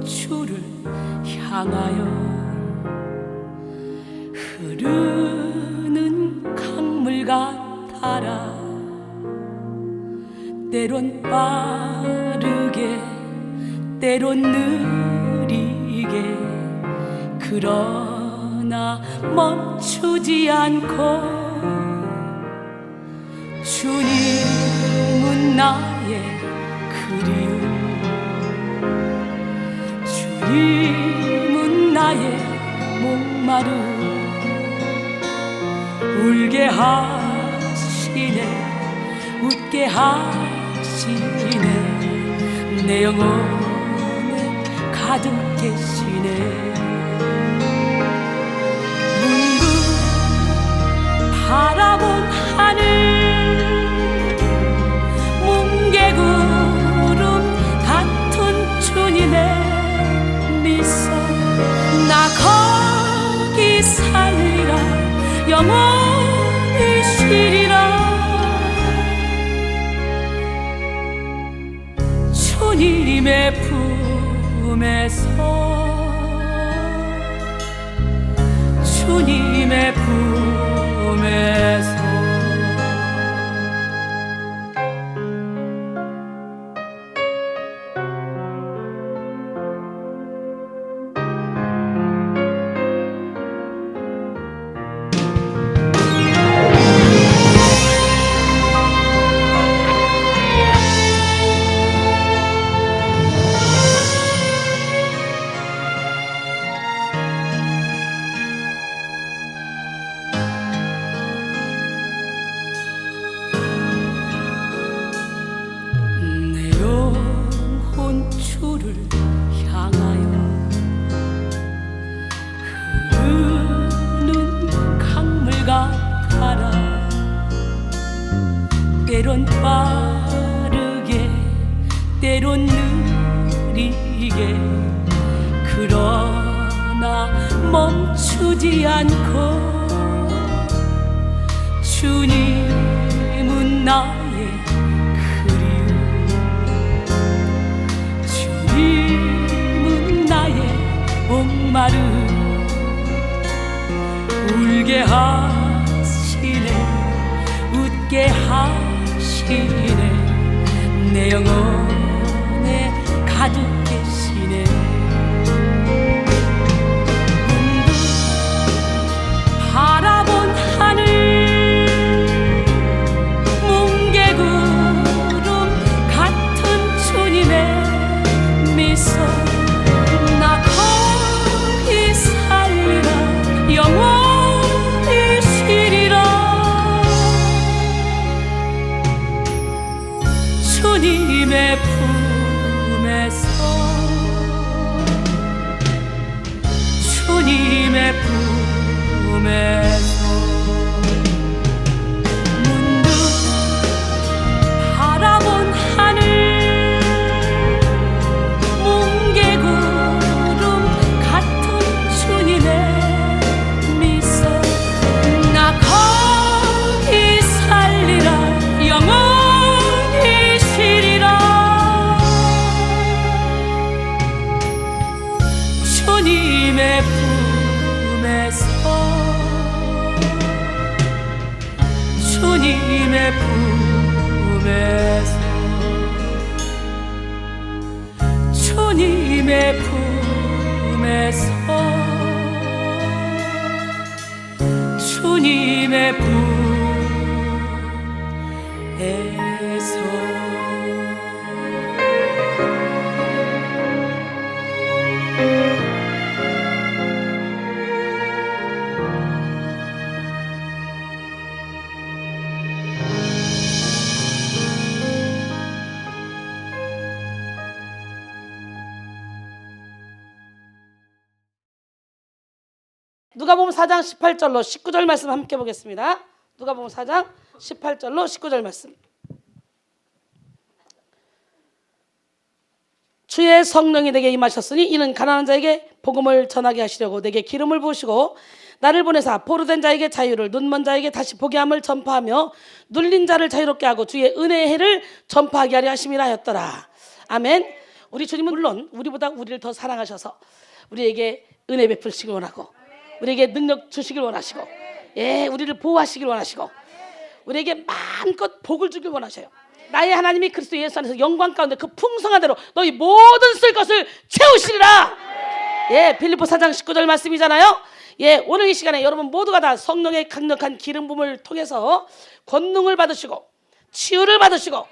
혼추를 향하여 흐르는 강물 같아라. 때론 빠르게 때론 느리게 그러나 멈추지 않고 주님은 나의 그리움, 주님은 나의 목마름, 울게 하시네 웃게 하시네 내 영혼에 가득 계시네. 문득 바라본 하늘 뭉게구름 같은 주님의 미소, 나 거기 살리라 영원히 쉬리라. 주님의 품에서 주님의 품에서 주를 향하여 흐르는 강물 같아라. 때론 빠르게 때론 느리게 그러나 멈추지 않고 주님은 나의 주님은 나의 목마름, 울게 하시네 웃게 하시네 내 영혼에 가득 계시네. 문득 바라본 하늘 뭉게구름 같은 주님의 미소, 나 거기 살리라 영원히 쉬리라. 주님의 품에서 주님의 품에서 문득 바라본 하늘 주님의 품에서 주님의 품에서 주님의 품에서 주님의 품에서 누가복음 4장 18절로 19절 말씀 함께 보겠습니다. 누가복음 4장 18절로 19절 말씀. 주의 성령이 내게 임하셨으니 이는 가난한 자에게 복음을 전하게 하시려고 내게 기름을 부으시고 나를 보내사 포로된 자에게 자유를, 눈먼 자에게 다시 보게 함을 전파하며 눌린 자를 자유롭게 하고 주의 은혜의 해를 전파하게 하려 하심이라 하였더라. 아멘. 우리 주님은 물론 우리보다 우리를 더 사랑하셔서 우리에게 은혜 베풀시길 원하고, 우리에게 능력 주시길 원하시고, 예, 우리를 보호하시길 원하시고, 우리에게 마음껏 복을 주길 원하셔요. 나의 하나님이 그리스도 예수 안에서 영광 가운데 그 풍성한 대로 너희 모든 쓸 것을 채우시리라. 예, 빌립보 4장 19절 말씀이잖아요. 예, 오늘 이 시간에 여러분 모두가 다 성령의 강력한 기름 부음을 통해서 권능을 받으시고 치유를 받으시고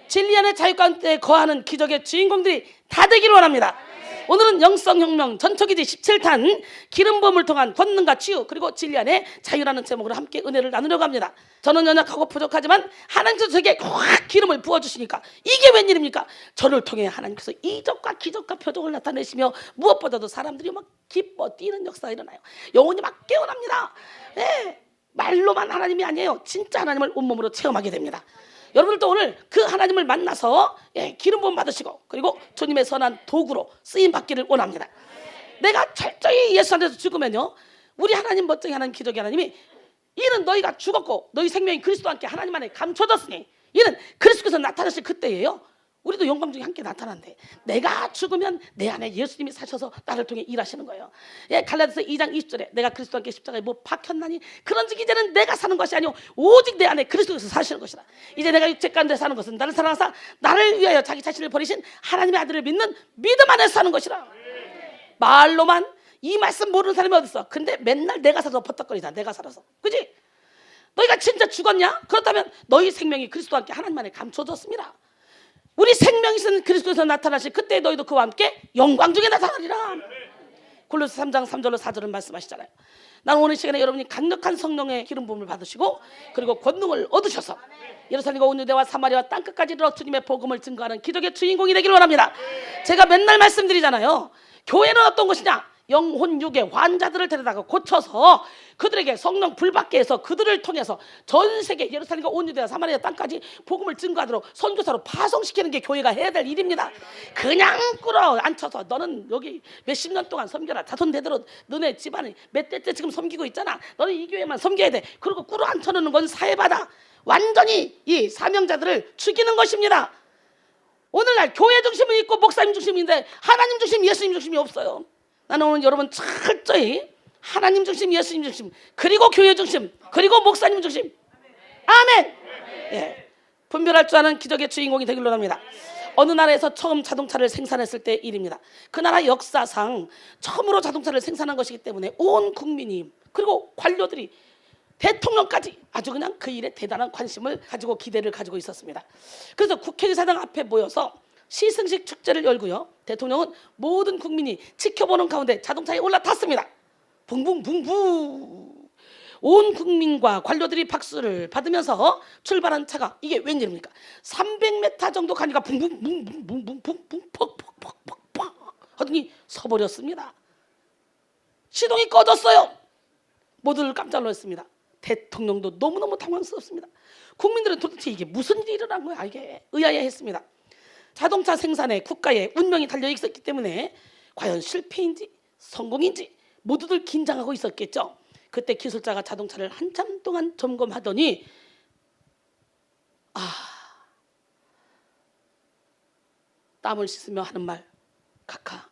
진리 안의 자유 가운데 거하는 기적의 주인공들이 다 되기를 원합니다. 오늘은 영성혁명 전초기지 17탄 기름 부음을 통한 권능과 치유 그리고 진리 안의 자유라는 제목으로 함께 은혜를 나누려고 합니다. 저는 연약하고 부족하지만 하나님께서 저에게 확 기름을 부어주시니까 이게 웬일입니까? 저를 통해 하나님께서 이적과 기적과 표적을 나타내시며 무엇보다도 사람들이 막 기뻐 뛰는 역사가 일어나요. 영혼이 막 깨어납니다. 예, 말로만 하나님이 아니에요. 진짜 하나님을 온몸으로 체험하게 됩니다. 여러분들도 오늘 그 하나님을 만나서 기름 부음 받으시고 그리고 주님의 선한 도구로 쓰임 받기를 원합니다. 내가 철저히 예수 안에서 죽으면요, 우리 하나님 멋쟁이 하나님 기적의 하나님이 이는 너희가 죽었고 너희 생명이 그리스도와 함께 하나님 안에 감춰졌으니 이는 그리스도께서 나타나실 그때예요. 우리도 영광 중에 함께 나타난대. 내가 죽으면 내 안에 예수님이 사셔서 나를 통해 일하시는 거예요. 예, 갈라디아서 2장 20절에 내가 그리스도와 함께 십자가에 못 박혔나니 그런즉 이제는 내가 사는 것이 아니오 오직 내 안에 그리스도께서 사시는 것이다. 이제 내가 육체 가운데 사는 것은 나를 사랑하사 나를 위하여 자기 자신을 버리신 하나님의 아들을 믿는 믿음 안에서 사는 것이라. 말로만 이 말씀 모르는 사람이 어디 있어? 근데 맨날 내가 살아서 버떡거리잖아. 내가 살아서, 그지? 너희가 진짜 죽었냐? 그렇다면 너희 생명이 그리스도와 함께 하나님 안에 감춰졌습니다. 우리 생명이 있는 그리스도에서 나타나실 그때 너희도 그와 함께 영광 중에 나타나리라. 골로새 3장 3절로 4절은 말씀하시잖아요. 나는 오늘 시간에 여러분이 강력한 성령의 기름 부음을 받으시고 그리고 권능을 얻으셔서 예루살렘과 온 유대와 사마리아와 땅끝까지 이르러 주님의 복음을 증거하는 기적의 주인공이 되기를 원합니다. 제가 맨날 말씀드리잖아요. 교회는 어떤 것이냐? 영혼 육의 환자들을 데려다가 고쳐서 그들에게 성령 불받게 해서 그들을 통해서 전 세계 예루살렘과 온 유대와 사마리아 땅까지 복음을 증거하도록 선교사로 파송시키는 게 교회가 해야 될 일입니다. 그냥 끌어 앉혀서 너는 여기 몇십 년 동안 섬겨라. 자손 대대로 너네 집안이 몇 대째 지금 섬기고 있잖아. 너는 이 교회만 섬겨야 돼. 그리고 끌어 앉혀놓는 건 사회바다. 완전히 이 사명자들을 죽이는 것입니다. 오늘날 교회 중심은 있고 목사님 중심인데 하나님 중심, 예수님 중심이 없어요. 나는 오늘 여러분 철저히 하나님 중심, 예수님 중심, 그리고 교회 중심, 그리고 목사님 중심. 아멘. 예, 분별할 줄 아는 기적의 주인공이 되기로 합니다. 어느 나라에서 처음 자동차를 생산했을 때 일입니다. 그 나라 역사상 처음으로 자동차를 생산한 것이기 때문에 온 국민이 그리고 관료들이 대통령까지 아주 그냥 그 일에 대단한 관심을 가지고 기대를 가지고 있었습니다. 그래서 국회의사당 앞에 모여서 시승식 축제를 열고요, 대통령은 모든 국민이 지켜보는 가운데 자동차에 올라탔습니다. 붕붕붕붕. 온 국민과 관료들이 박수를 받으면서 출발한 차가 이게 웬일입니까? 300m 정도 가니까 붕붕붕붕붕붕붕 퍽퍽퍽퍽퍽 하더니 서버렸습니다. 시동이 꺼졌어요. 모두들 깜짝 놀랐습니다. 대통령도 너무너무 당황스럽습니다. 국민들은 도대체 이게 무슨 일이 일어난 거야? 이게 의아해했습니다. 자동차 생산에 국가의 운명이 달려 있었기 때문에 과연 실패인지 성공인지 모두들 긴장하고 있었겠죠. 그때 기술자가 자동차를 한참 동안 점검하더니 땀을 씻으며 하는 말, 카카,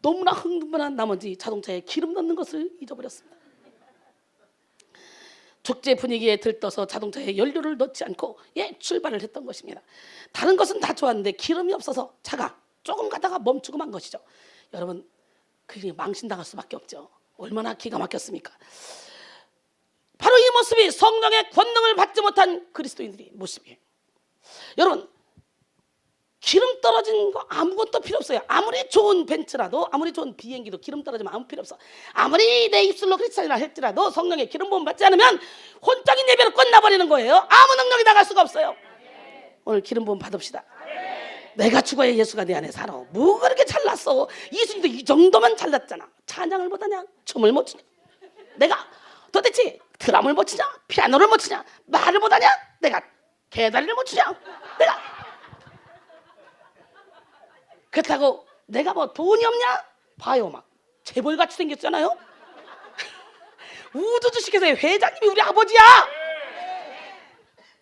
너무나 흥분한 나머지 자동차에 기름 넣는 것을 잊어버렸습니다. 축제 분위기에 들떠서 자동차에 연료를 넣지 않고 출발을 했던 것입니다. 다른 것은 다 좋았는데 기름이 없어서 차가 조금 가다가 멈추고 만 것이죠. 여러분, 그게 망신당할 수밖에 없죠. 얼마나 기가 막혔습니까? 바로 이 모습이 성령의 권능을 받지 못한 그리스도인들의 모습이에요. 여러분, 기름 떨어진 거 아무것도 필요 없어요. 아무리 좋은 벤츠라도, 아무리 좋은 비행기도 기름 떨어지면 아무 필요 없어. 아무리 내 입술로 크리스찬이라 할지라도 성령의 기름 부음 받지 않으면 혼적인 예배로 끝나버리는 거예요. 아무 능력이 나갈 수가 없어요. 오늘 기름 부음 받읍시다. 내가 죽어야 예수가 내 안에 살아. 뭐가 그렇게 잘났어? 이순이도 이 정도면 잘났잖아. 찬양을 못하냐? 춤을 못 추냐? 내가 도대체 드럼을 못 치냐? 피아노를 못 치냐? 말을 못하냐? 내가 개다리를 못 치냐? 내가 그렇다고 내가 뭐 돈이 없냐? 봐요, 막 재벌같이 생겼잖아요. 우주주식회사의 회장님이 우리 아버지야.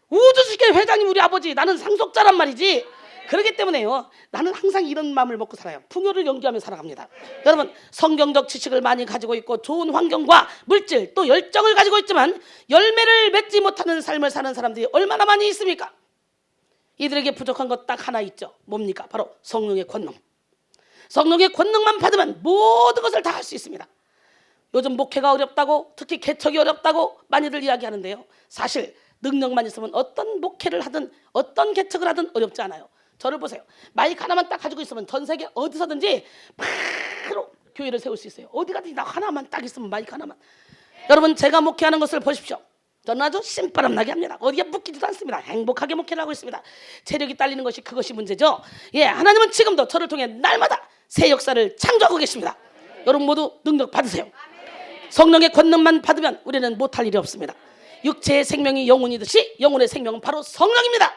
우주주식회사 회장님이 우리 아버지. 나는 상속자란 말이지. 그렇기 때문에요, 나는 항상 이런 마음을 먹고 살아요. 풍요를 연기하며 살아갑니다. 여러분, 성경적 지식을 많이 가지고 있고 좋은 환경과 물질 또 열정을 가지고 있지만 열매를 맺지 못하는 삶을 사는 사람들이 얼마나 많이 있습니까? 이들에게 부족한 것 딱 하나 있죠. 뭡니까? 바로 성령의 권능. 성령의 권능만 받으면 모든 것을 다 할 수 있습니다. 요즘 목회가 어렵다고, 특히 개척이 어렵다고 많이들 이야기하는데요, 사실 능력만 있으면 어떤 목회를 하든 어떤 개척을 하든 어렵지 않아요. 저를 보세요. 마이크 하나만 딱 가지고 있으면 전 세계 어디서든지 바로 교회를 세울 수 있어요. 어디 가든지 나 하나만 딱 있으면, 마이크 하나만. 여러분, 제가 목회하는 것을 보십시오. 저는 아주 신바람 나게 합니다. 어디에 묶이지도 않습니다. 행복하게 목회를 하고 있습니다. 체력이 딸리는 것이 그것이 문제죠. 예, 하나님은 지금도 저를 통해 날마다 새 역사를 창조하고 계십니다. 여러분 모두 능력 받으세요. 성령의 권능만 받으면 우리는 못할 일이 없습니다. 육체의 생명이 영혼이듯이 영혼의 생명은 바로 성령입니다.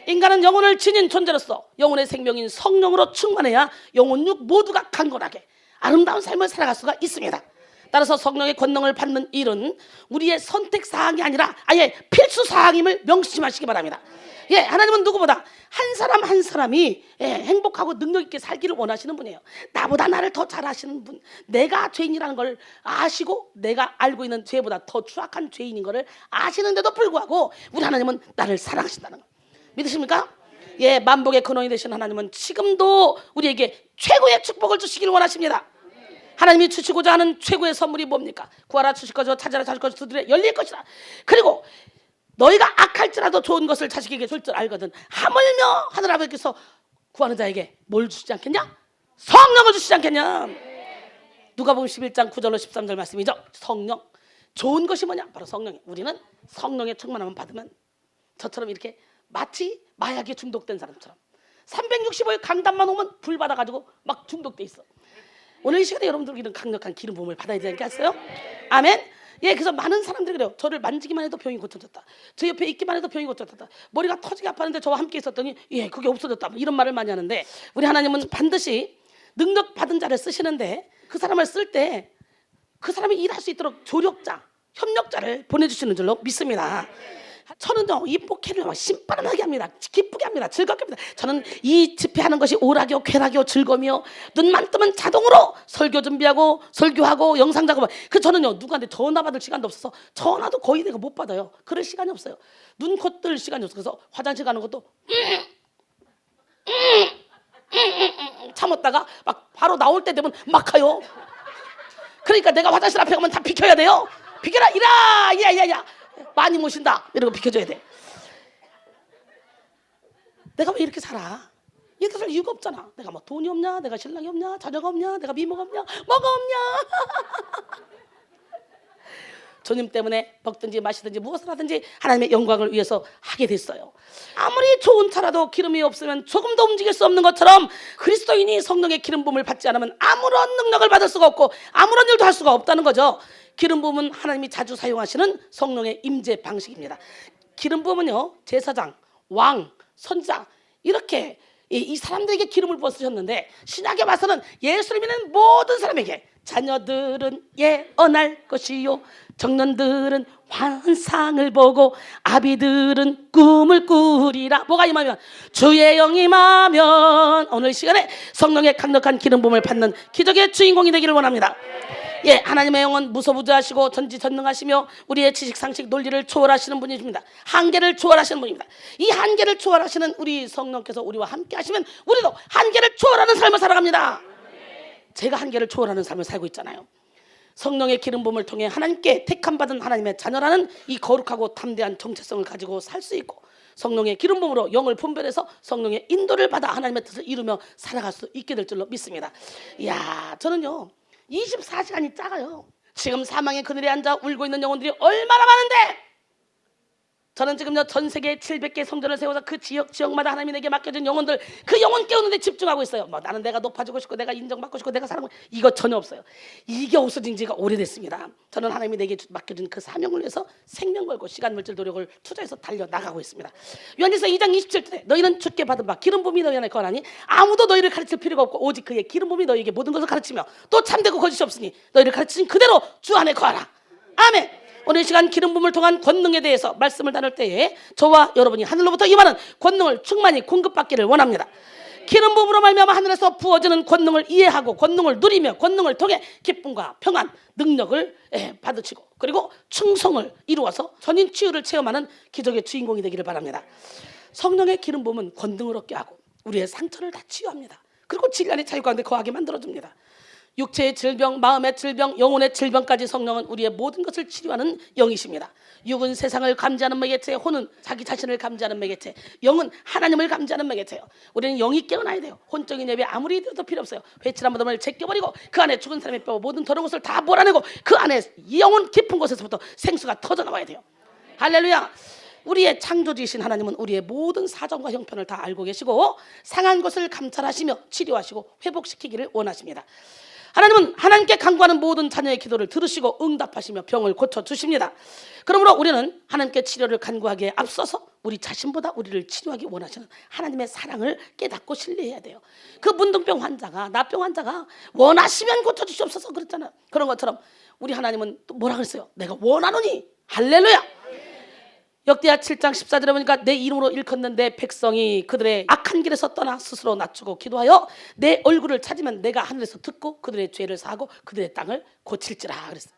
인간은 영혼을 지닌 존재로서 영혼의 생명인 성령으로 충만해야 영혼육 모두가 강건하게 아름다운 삶을 살아갈 수가 있습니다. 따라서 성령의 권능을 받는 일은 우리의 선택사항이 아니라 아예 필수사항임을 명심하시기 바랍니다. 예, 하나님은 누구보다 한 사람 한 사람이 행복하고 능력 있게 살기를 원하시는 분이에요. 나보다 나를 더 잘 아시는 분, 내가 죄인이라는 걸 아시고 내가 알고 있는 죄보다 더 추악한 죄인인 것을 아시는데도 불구하고 우리 하나님은 나를 사랑하신다는 거 믿으십니까? 예, 만복의 근원이 되신 하나님은 지금도 우리에게 최고의 축복을 주시기를 원하십니다. 하나님이 주시고자 하는 최고의 선물이 뭡니까? 구하라 주실 것이요, 찾아라 찾을 것이요, 두드려 열릴 것이라. 그리고 너희가 악할지라도 좋은 것을 자식에게 줄 줄 알거든 하물며 하늘 아버지께서 구하는 자에게 뭘 주시지 않겠냐? 성령을 주시지 않겠냐? 누가복음 11장 9절로 13절 말씀이죠. 성령, 좋은 것이 뭐냐? 바로 성령이에요. 우리는 성령의 충만함을 받으면 저처럼 이렇게 마치 마약에 중독된 사람처럼 365일 강단만 오면 불 받아가지고 막 중독돼 있어. 오늘 이 시간에 여러분들 이런 강력한 기름 부음을 받아야 되지 않겠어요? 아멘. 예, 그래서 많은 사람들이 그래요. 저를 만지기만 해도 병이 고쳐졌다. 저 옆에 있기만 해도 병이 고쳐졌다. 머리가 터지게 아팠는데 저와 함께 있었더니 예, 그게 없어졌다. 이런 말을 많이 하는데, 우리 하나님은 반드시 능력 받은 자를 쓰시는데 그 사람을 쓸 때 그 사람이 일할 수 있도록 조력자, 협력자를 보내주시는 줄로 믿습니다. 저는요, 이 목회를 신바람나게 합니다. 기쁘게 합니다. 즐겁게 합니다. 저는 이 집회하는 것이 오락이요, 쾌락이요, 즐거움이요. 눈만 뜨면 자동으로 설교 준비하고 설교하고 영상 작업. 그 저는요, 누구한테 전화 받을 시간도 없어서 전화도 거의 내가 못 받아요. 그럴 시간이 없어요. 눈, 코 뜰 시간이 없어서. 그래서 화장실 가는 것도 참았다가 막 바로 나올 때 되면 막 가요. 그러니까 내가 화장실 앞에 가면 다 비켜야 돼요. 비켜라, 이라, 야. 많이 모신다 이러고 비켜줘야 돼. 내가 왜 이렇게 살아? 이렇게 살 이유가 없잖아. 내가 뭐 돈이 없냐, 내가 신랑이 없냐, 자녀가 없냐, 내가 미모가 없냐, 뭐가 없냐. 주님 때문에 먹든지 마시든지 무엇을 하든지 하나님의 영광을 위해서 하게 됐어요. 아무리 좋은 차라도 기름이 없으면 조금도 움직일 수 없는 것처럼 그리스도인이 성령의 기름 부음을 받지 않으면 아무런 능력을 받을 수가 없고 아무런 일도 할 수가 없다는 거죠. 기름 부음은 하나님이 자주 사용하시는 성령의 임재 방식입니다. 기름 부음은요, 제사장, 왕, 선지자 이렇게 이 사람들에게 기름을 부어주셨는데, 신약에 와서는 예수를 믿는 모든 사람에게 자녀들은 예언할 것이요, 청년들은 환상을 보고 아비들은 꿈을 꾸리라. 뭐가 임하면? 주의 영이 임하면. 오늘 시간에 성령의 강력한 기름 부음을 받는 기적의 주인공이 되기를 원합니다. 예, 하나님의 영은 무소부지하시고 전지전능하시며 우리의 지식, 상식, 논리를 초월하시는 분이십니다. 한계를 초월하시는 분입니다. 이 한계를 초월하시는 우리 성령께서 우리와 함께 하시면 우리도 한계를 초월하는 삶을 살아갑니다. 제가 한계를 초월하는 삶을 살고 있잖아요. 성령의 기름 부음을 통해 하나님께 택함받은 하나님의 자녀라는 이 거룩하고 담대한 정체성을 가지고 살 수 있고, 성령의 기름 부음으로 영을 분별해서 성령의 인도를 받아 하나님의 뜻을 이루며 살아갈 수 있게 될 줄로 믿습니다. 이야, 저는요 24시간이 작아요. 지금 사망의 그늘에 앉아 울고 있는 영혼들이 얼마나 많은데, 저는 지금요 전 세계 700개 성전을 세워서 그 지역마다 하나님이 내게 맡겨진 영혼들, 그 영혼 깨우는 데 집중하고 있어요. 뭐 나는 내가 높아지고 싶고 내가 인정받고 싶고 내가 사랑하고, 이거 전혀 없어요. 이게 없어진 지가 오래됐습니다. 저는 하나님이 내게 맡겨진 그 사명을 위해서 생명 걸고 시간, 물질, 노력을 투자해서 달려나가고 있습니다. 요한일서 2장 27절에 너희는 주께 받은 바 기름 부음이 너희 안에 거하니 아무도 너희를 가르칠 필요가 없고 오직 그의 기름 부음이 너희에게 모든 것을 가르치며 또 참되고 거짓이 없으니 너희를 가르치신 그대로 주 안에 거하라. 아멘. 오늘 이 시간 기름 부음을 통한 권능에 대해서 말씀을 나눌 때에 저와 여러분이 하늘로부터 임하는 권능을 충만히 공급받기를 원합니다. 기름 부음으로 말미암아 하늘에서 부어지는 권능을 이해하고 권능을 누리며 권능을 통해 기쁨과 평안, 능력을 받으시고 그리고 충성을 이루어서 전인 치유를 체험하는 기적의 주인공이 되기를 바랍니다. 성령의 기름 부음은 권능을 얻게 하고 우리의 상처를 다 치유합니다. 그리고 질량의 자유 가운데 거하게 만들어줍니다. 육체의 질병, 마음의 질병, 영혼의 질병까지 성령은 우리의 모든 것을 치료하는 영이십니다. 육은 세상을 감지하는 매개체, 혼은 자기 자신을 감지하는 매개체, 영은 하나님을 감지하는 매개체예요. 우리는 영이 깨어나야 돼요. 혼적인 예배 아무리 드려도 필요 없어요. 회칠한 무덤을 제껴버리고 그 안에 죽은 사람의 뼈 모든 더러운 것을 다 몰아내고 그 안에 영혼 깊은 곳에서부터 생수가 터져나와야 돼요. 할렐루야. 우리의 창조주이신 하나님은 우리의 모든 사정과 형편을 다 알고 계시고 상한 것을 감찰하시며 치료하시고 회복시키기를 원하십니다. 하나님은 하나님께 간구하는 모든 자녀의 기도를 들으시고 응답하시며 병을 고쳐주십니다. 그러므로 우리는 하나님께 치료를 간구하기에 앞서서 우리 자신보다 우리를 치료하기 원하시는 하나님의 사랑을 깨닫고 신뢰해야 돼요. 그 문둥병 환자가, 나병 환자가 원하시면 고쳐주시옵소서 그랬잖아요. 그런 것처럼 우리 하나님은 또 뭐라 그랬어요? 내가 원하노니. 할렐루야. 역대하 7장 14절에 보니까 내 이름으로 일컫는 내 백성이 그들의 악한 길에서 떠나 스스로 낮추고 기도하여 내 얼굴을 찾으면 내가 하늘에서 듣고 그들의 죄를 사하고 그들의 땅을 고칠지라 그랬어요.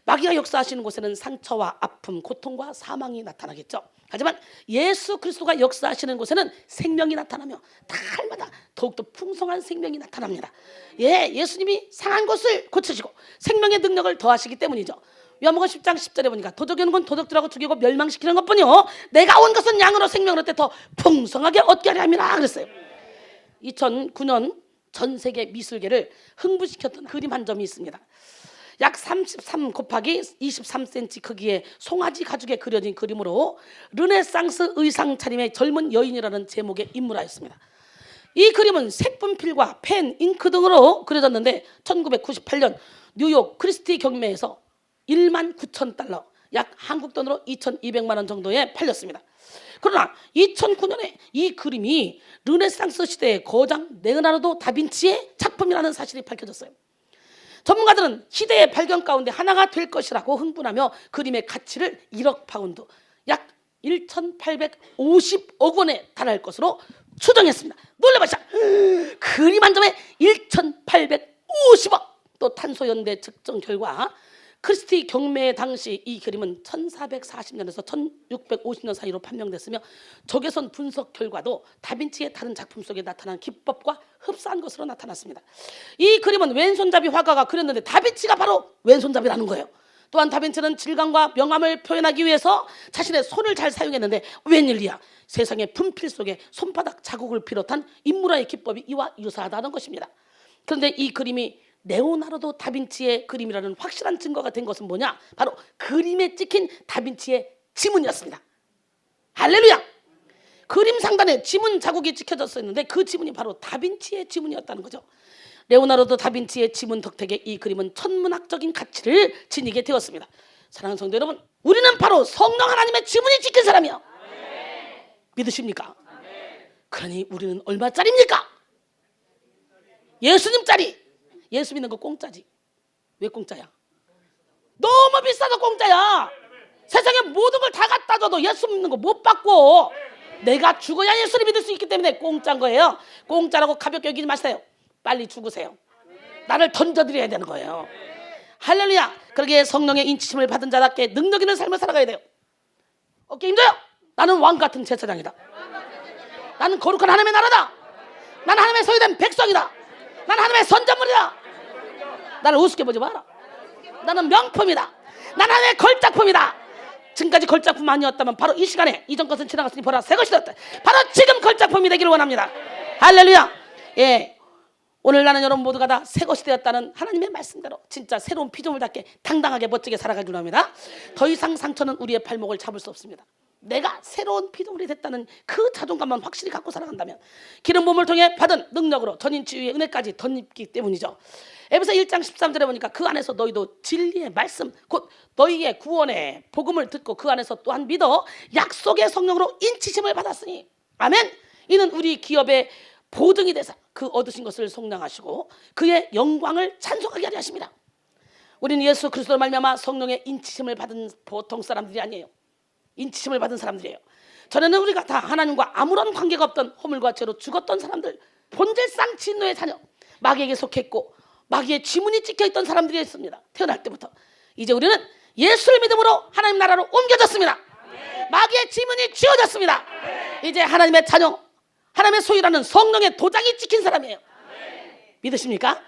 마귀가 역사하시는 곳에는 상처와 아픔, 고통과 사망이 나타나겠죠. 하지만 예수 그리스도가 역사하시는 곳에는 생명이 나타나며 달마다 더욱더 풍성한 생명이 나타납니다. 예수님이 상한 것을 고치시고 생명의 능력을 더하시기 때문이죠. 요한복음 10장 10절에 보니까 도적이 오는 건 도적들하고 죽이고 멸망시키는 것뿐이요 내가 온 것은 양으로 생명을 얻되 더 풍성하게 얻게 하려 함이라 그랬어요. 2009년 전 세계 미술계를 흥분시켰던 그림 한 점이 있습니다. 약 33 곱하기 23cm 크기의 송아지 가죽에 그려진 그림으로 르네상스 의상 차림의 젊은 여인이라는 제목의 인물하였습니다. 이 그림은 색분필과 펜, 잉크 등으로 그려졌는데 1998년 뉴욕 크리스티 경매에서 19,000달러, 약 한국 돈으로 2,200만 원 정도에 팔렸습니다. 그러나 2009년에 이 그림이 르네상스 시대의 거장 레오나르도 다빈치의 작품이라는 사실이 밝혀졌어요. 전문가들은 시대의 발견 가운데 하나가 될 것이라고 흥분하며 그림의 가치를 1억 파운드, 약 1,850억 원에 달할 것으로 추정했습니다. 놀라마시다. 그림 한 점에 1,850억. 또 탄소연대 측정 결과 크리스티 경매 당시 이 그림은 1440년에서 1650년 사이로 판명됐으며 적외선 분석 결과도 다빈치의 다른 작품 속에 나타난 기법과 흡사한 것으로 나타났습니다. 이 그림은 왼손잡이 화가가 그렸는데 다빈치가 바로 왼손잡이라는 거예요. 또한 다빈치는 질감과 명암을 표현하기 위해서 자신의 손을 잘 사용했는데 웬일이야, 세상의 분필 속에 손바닥 자국을 비롯한 인물화의 기법이 이와 유사하다는 것입니다. 그런데 이 그림이 레오나르도 다빈치의 그림이라는 확실한 증거가 된 것은 뭐냐? 바로 그림에 찍힌 다빈치의 지문이었습니다. 할렐루야! 그림 상단에 지문 자국이 찍혀졌었는데 그 지문이 바로 다빈치의 지문이었다는 거죠. 레오나르도 다빈치의 지문 덕택에 이 그림은 천문학적인 가치를 지니게 되었습니다. 사랑하는 성도 여러분, 우리는 바로 성령 하나님의 지문이 찍힌 사람이요. 믿으십니까? 그러니 우리는 얼마짜리입니까? 예수님짜리. 예수 믿는 거 공짜지. 왜 공짜야? 너무 비싸서 공짜야. 세상에 모든 걸 다 갖다 줘도 예수 믿는 거 못 받고 내가 죽어야 예수를 믿을 수 있기 때문에 공짜인 거예요. 공짜라고 가볍게 여기지 마세요. 빨리 죽으세요. 나를 던져드려야 되는 거예요. 할렐루야. 그러기에 성령의 인치심을 받은 자답게 능력 있는 삶을 살아가야 돼요. 어깨 힘줘요. 나는 왕 같은 제사장이다. 나는 거룩한 하나님의 나라다. 나는 하나님의 소유된 백성이다. 나는 하나님의 선전물이다. 나를 우습게 보지 마라. 나는 명품이다. 나는 하나님의 걸작품이다. 지금까지 걸작품 아니었다면 바로 이 시간에 이전 것은 지나갔으니 보라 새 것이 되었다. 바로 지금 걸작품이 되기를 원합니다. 할렐루야. 오늘 나는 여러분 모두가 다 새 것이 되었다는 하나님의 말씀대로 진짜 새로운 피조물답게 당당하게 멋지게 살아가기로 합니다. 더 이상 상처는 우리의 발목을 잡을 수 없습니다. 내가 새로운 피조물이 됐다는 그 자존감만 확실히 갖고 살아간다면 기름 부음을 통해 받은 능력으로 전인 치유의 은혜까지 덧입기 때문이죠. 에베소 1장 13절에 보니까 그 안에서 너희도 진리의 말씀 곧 너희의 구원의 복음을 듣고 그 안에서 또한 믿어 약속의 성령으로 인치심을 받았으니 아멘. 이는 우리 기업의 보증이 되사 그 얻으신 것을 속량하시고 그의 영광을 찬송하게 하려 하십니다. 우리는 예수 그리스도로 말미암아 성령의 인치심을 받은 보통 사람들이 아니에요. 인치심을 받은 사람들이에요. 전에는 우리가 다 하나님과 아무런 관계가 없던 허물과 죄로 죽었던 사람들, 본질상 진노의 자녀, 마귀에게 속했고 마귀의 지문이 찍혀있던 사람들이었습니다. 태어날 때부터. 이제 우리는 예수를 믿음으로 하나님 나라로 옮겨졌습니다. 마귀의 지문이 지워졌습니다. 이제 하나님의 자녀, 하나님의 소유라는 성령의 도장이 찍힌 사람이에요. 믿으십니까?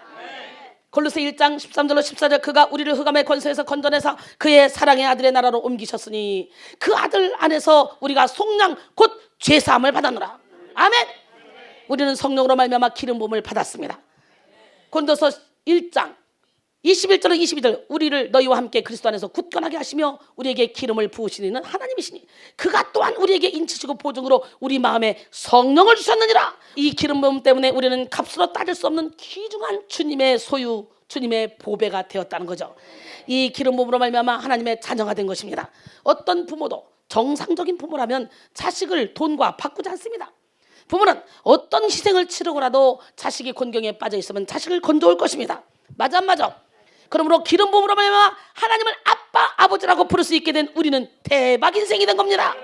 골로새 1장 13절로 14절 그가 우리를 흑암의 권세에서 건져내사 그의 사랑의 아들의 나라로 옮기셨으니 그 아들 안에서 우리가 속량 곧 죄사함을 받았노라. 아멘. 우리는 성령으로 말미암아 기름 부음을 받았습니다. 고린도서 1장 21절로 22절 우리를 너희와 함께 그리스도 안에서 굳건하게 하시며 우리에게 기름을 부으시는 하나님이시니 그가 또한 우리에게 인치시고 보증으로 우리 마음에 성령을 주셨느니라. 이 기름 부음 때문에 우리는 값으로 따질 수 없는 귀중한 주님의 소유, 주님의 보배가 되었다는 거죠. 이 기름 부음으로 말미암아 하나님의 자녀가 된 것입니다. 어떤 부모도 정상적인 부모라면 자식을 돈과 바꾸지 않습니다. 부모는 어떤 희생을 치르고라도 자식이 곤경에 빠져 있으면 자식을 건져올 것입니다. 맞아 안 맞아? 그러므로 기름 부음으로 말미암아 하나님을 아빠, 아버지라고 부를 수 있게 된 우리는 대박 인생이 된 겁니다.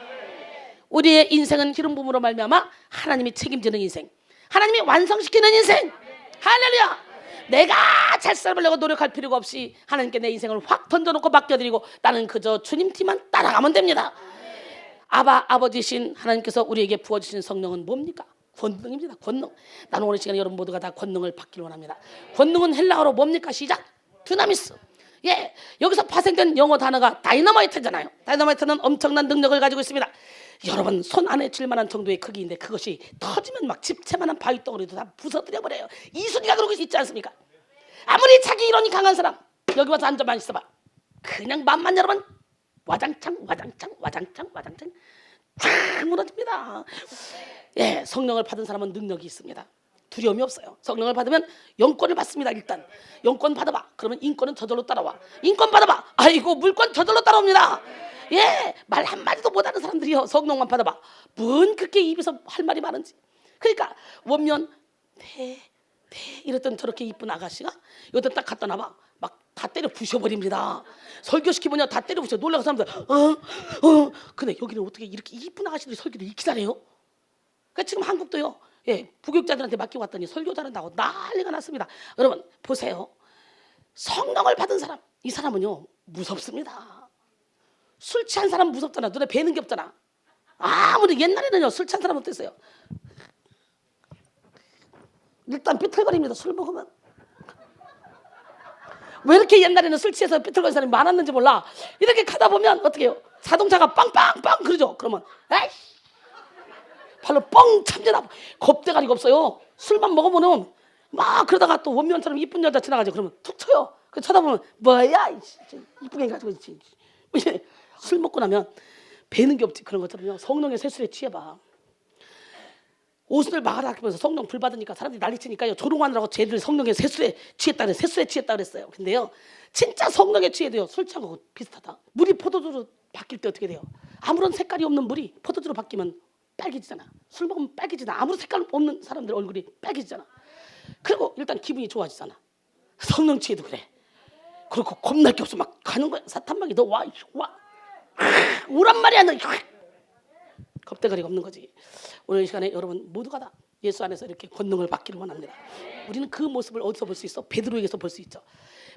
우리의 인생은 기름 부음으로 말미암아 하나님이 책임지는 인생, 하나님이 완성시키는 인생. 할렐루야. 내가 잘 살려고 노력할 필요가 없이 하나님께 내 인생을 확 던져놓고 맡겨드리고 나는 그저 주님 뒤만 따라가면 됩니다. 아버지신 하나님께서 우리에게 부어주신 성령은 뭡니까? 권능입니다. 권능. 나는 오늘 시간에 여러분 모두가 다 권능을 받기를 원합니다. 권능은 헬라어로 뭡니까? 시작. 두나미스. 예, 여기서 파생된 영어 단어가 다이너마이트잖아요. 다이너마이트는 엄청난 능력을 가지고 있습니다. 여러분 손 안에 쥘 만한 정도의 크기인데 그것이 터지면 막 집채만한 바위 덩어리도 다 부서뜨려 버려요. 이순이가 그러고 있지 않습니까? 아무리 자기 이론이 강한 사람 여기 와서 앉아만 있어봐. 그냥 맘만 열어면 와장창 쫙 무너집니다. 예, 성령을 받은 사람은 능력이 있습니다. 두려움이 없어요. 성령을 받으면 영권을 받습니다. 일단 영권 받아봐. 그러면 인권은 저절로 따라와. 인권 받아봐. 아이고 물권 저절로 따라옵니다. 예, 말 한마디도 못하는 사람들이요. 성령만 받아봐. 뭔 그렇게 입에서 할 말이 많은지. 그러니까 원면 네 이랬던 저렇게 이쁜 아가씨가 여기다 딱 갖다 놔봐. 막 다 때려 부셔버립니다. 설교시키면요 다 때려 부셔. 놀라서 사람들 근데 여기는 어떻게 이렇게 이쁜 아가씨들이 설교를 이렇게 잘해요? 그러니까 지금 한국도요. 예, 부교육자들한테 맡기고 왔더니 설교 잘한다고 난리가 났습니다. 여러분 보세요. 성령을 받은 사람, 이 사람은요 무섭습니다. 술 취한 사람 무섭잖아. 눈에 뵈는 게 없잖아. 아무리 옛날에는요 술 취한 사람 어땠어요? 일단 삐뚤거립니다. 술 먹으면. 왜 이렇게 옛날에는 술 취해서 삐뚤거리는 사람이 많았는지 몰라. 이렇게 가다 보면 어떻게 해요? 자동차가 빵빵빵 그러죠. 그러면 에이 발로 뻥 참잖아. 겁대가리가 없어요. 술만 먹으면은 막 그러다가 또 원면처럼 이쁜 여자 지나가죠. 그러면 툭 쳐요. 그 쳐다보면 뭐야 이쁘게 가지고 있지. 술 먹고 나면 배는 게 없지. 그런 것처럼요. 성령의 세술에 취해봐. 옷을 막아라 하면서 성령 불 받으니까 사람들이 난리치니까요. 조롱하느라고 쟤들 성령의 세술에 취했다 그래. 세술에 취했다 그랬어요. 근데요. 진짜 성령에 취해도요. 술 취한 거 비슷하다. 물이 포도주로 바뀔 때 어떻게 돼요? 아무런 색깔이 없는 물이 포도주로 바뀌면 빨개지잖아. 술 먹으면 빨개지잖아. 아무런 색깔 없는 사람들 얼굴이 빨개지잖아. 그리고 일단 기분이 좋아지잖아. 성령 취해도 그래. 그리고 겁날 게 없어. 막 가는 거야. 사탄막이 너 와. 오란 말이야 너. 겁대가리가 없는 거지. 오늘 이 시간에 여러분 모두가 다 예수 안에서 이렇게 권능을 받기를 원합니다. 우리는 그 모습을 어디서 볼 수 있어? 베드로에게서 볼 수 있죠.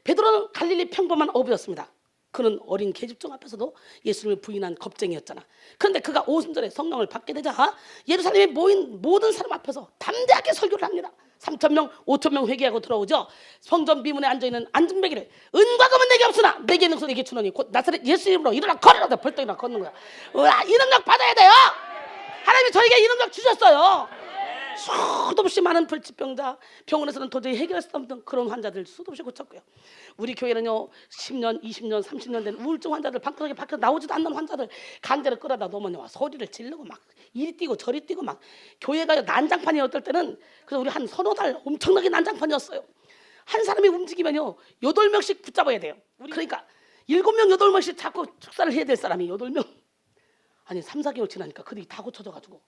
베드로는 갈릴리 평범한 어부였습니다. 그는 어린 계집종 앞에서도 예수님을 부인한 겁쟁이였잖아. 그런데 그가 오순절에 성령을 받게 되자 예루살렘에 모인 모든 사람 앞에서 담대하게 설교를 합니다. 3,000명, 5,000명 회개하고 들어오죠. 성전 비문에 앉아있는 안중뱅이를 은과 금은 내게 없으나 내게 있는 것은 내게 주노니 곧 나사렛 예수 이름으로 일어나 걸으라. 벌떡 일어나 걷는 거야. 우와, 이 능력 받아야 돼요. 하나님이 저에게 이 능력 주셨어요. 수도 없이 많은 불치병자, 병원에서는 도저히 해결할 수 없는 그런 환자들 수도 없이 고쳤고요. 우리 교회는요 10년, 20년, 30년 된 우울증 환자들, 방구석에 밖에 나오지도 않는 환자들 강제로 끌어다 놓으면 소리를 지르고 막 이리 뛰고 저리 뛰고 막 교회가 난장판이에요. 어떨 때는 그래서 우리 한 서너 달 엄청나게 난장판이었어요. 한 사람이 움직이면요 8명씩 붙잡아야 돼요. 그러니까 7명, 8명씩 자꾸 축사를 해야 될 사람이 8명. 아니 3, 4개월 지나니까 그들이 다 고쳐져가지고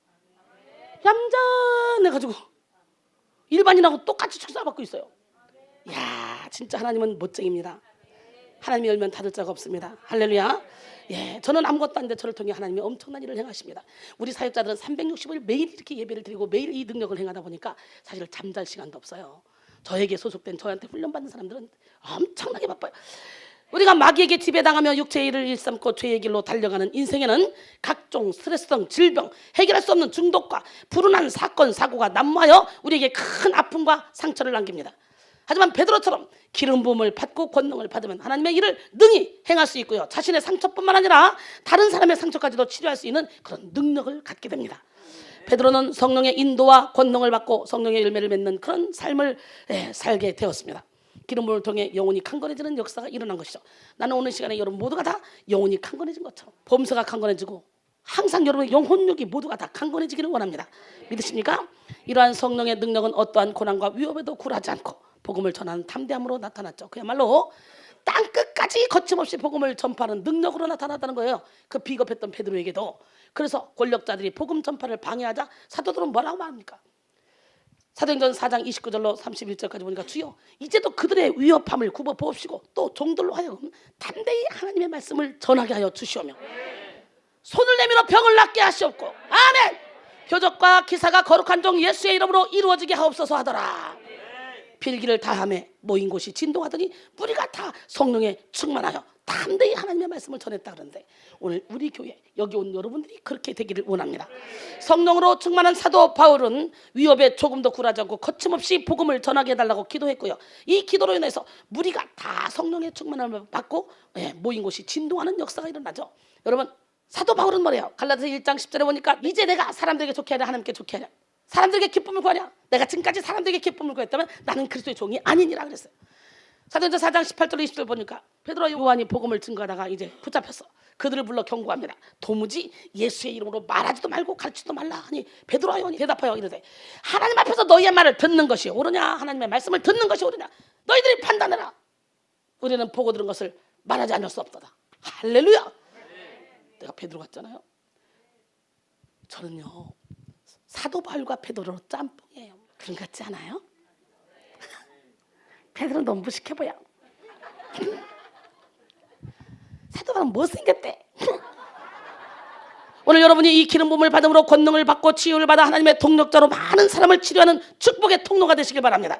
얌전해가지고 일반인하고 똑같이 축사받고 있어요. 이야 진짜 하나님은 멋쟁입니다. 하나님이 열면 닫을 자가 없습니다. 할렐루야. 예, 저는 아무것도 아닌데 저를 통해 하나님이 엄청난 일을 행하십니다. 우리 사역자들은 365일 매일 이렇게 예배를 드리고 매일 이 능력을 행하다 보니까 사실 잠잘 시간도 없어요. 저에게 소속된 저한테 훈련받는 사람들은 엄청나게 바빠요. 우리가 마귀에게 지배당하며 육체의 일을 일삼고 죄의 길로 달려가는 인생에는 각종 스트레스성 질병, 해결할 수 없는 중독과 불운한 사건, 사고가 난무하여 우리에게 큰 아픔과 상처를 남깁니다. 하지만 베드로처럼 기름 부음을 받고 권능을 받으면 하나님의 일을 능히 행할 수 있고요, 자신의 상처뿐만 아니라 다른 사람의 상처까지도 치료할 수 있는 그런 능력을 갖게 됩니다. 베드로는 성령의 인도와 권능을 받고 성령의 열매를 맺는 그런 삶을 살게 되었습니다. 기름 부음을 통해 영혼이 강건해지는 역사가 일어난 것이죠. 나는 오늘 시간에 여러분 모두가 다 영혼이 강건해진 것처럼 범사가 강건해지고 항상 여러분의 영혼력이 모두가 다 강건해지기를 원합니다. 믿으십니까? 이러한 성령의 능력은 어떠한 고난과 위협에도 굴하지 않고 복음을 전하는 담대함으로 나타났죠. 그야말로 땅끝까지 거침없이 복음을 전파하는 능력으로 나타났다는 거예요. 그 비겁했던 베드로에게도. 그래서 권력자들이 복음 전파를 방해하자 사도들은 뭐라고 말합니까? 사도행전 4장 29절로 31절까지 보니까 주여 이제도 그들의 위협함을 굽어 보옵시고 또 종들로 하여금 담대히 하나님의 말씀을 전하게 하여 주시오며 손을 내밀어 병을 낫게 하시옵고 아멘. 표적과 기사가 거룩한 종 예수의 이름으로 이루어지게 하옵소서 하더라. 필기를 다함에 모인 곳이 진동하더니 무리가 다 성령에 충만하여 담대히 하나님의 말씀을 전했다 그러는데 오늘 우리 교회 여기 온 여러분들이 그렇게 되기를 원합니다. 성령으로 충만한 사도 바울은 위협에 조금도 굴하지 않고 거침없이 복음을 전하게 해달라고 기도했고요, 이 기도로 인해서 무리가 다 성령의 충만함을 받고 모인 곳이 진동하는 역사가 일어나죠. 여러분 사도 바울은 뭐래요? 갈라디아서 1장 10절에 보니까 이제 내가 사람들에게 좋게 하냐 하나님께 좋게 하냐, 사람들에게 기쁨을 구하냐, 내가 지금까지 사람들에게 기쁨을 구했다면 나는 그리스도의 종이 아니니라 그랬어요. 사도행전 4장 18절 20절 보니까 베드로와 요한이 복음을 증거하다가 이제 붙잡혔어. 그들을 불러 경고합니다. 도무지 예수의 이름으로 말하지도 말고 가르치지도 말라 하니 베드로와 요한이 대답하여 이르되 하나님 앞에서 너희의 말을 듣는 것이 옳으냐 하나님의 말씀을 듣는 것이 옳으냐 너희들이 판단해라. 우리는 보고 들은 것을 말하지 않을 수 없도다. 할렐루야. 내가 베드로 같잖아요. 저는요 사도 바울과 베드로 짬뽕이에요. 그런 것 같지 않아요? 베드로는 너무 무식해 보여. 사도 바울은 못생겼대. 오늘 여러분이 이 기름 부음을 받음으로 권능을 받고 치유를 받아 하나님의 동력자로 많은 사람을 치료하는 축복의 통로가 되시길 바랍니다.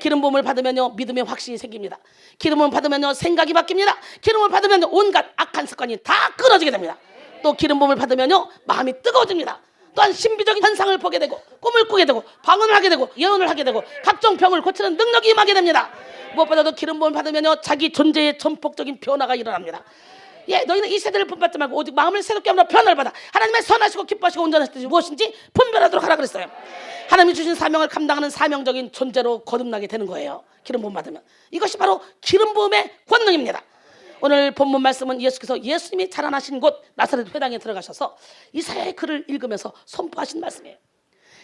기름 부음을 받으면요 믿음의 확신이 생깁니다. 기름을 받으면요 생각이 바뀝니다. 기름을 받으면요 온갖 악한 습관이 다 끊어지게 됩니다. 또 기름 부음을 받으면요 마음이 뜨거워집니다. 또한 신비적인 현상을 보게 되고 꿈을 꾸게 되고 방언을 하게 되고 예언을 하게 되고 각종 병을 고치는 능력이 임하게 됩니다. 무엇보다도 기름 부음을 받으면요 자기 존재의 전폭적인 변화가 일어납니다. 너희는 이 세대를 분받지 말고 오직 마음을 새롭게 하므로 변화를 받아 하나님의 선하시고 기뻐하시고 온전하신 뜻이 무엇인지 분별하도록 하라 그랬어요. 하나님이 주신 사명을 감당하는 사명적인 존재로 거듭나게 되는 거예요. 기름 부음 받으면. 이것이 바로 기름 부음의 권능입니다. 오늘 본문 말씀은 예수께서 예수님이 자라나신 곳 나사렛 회당에 들어가셔서 이사야의 글을 읽으면서 선포하신 말씀이에요.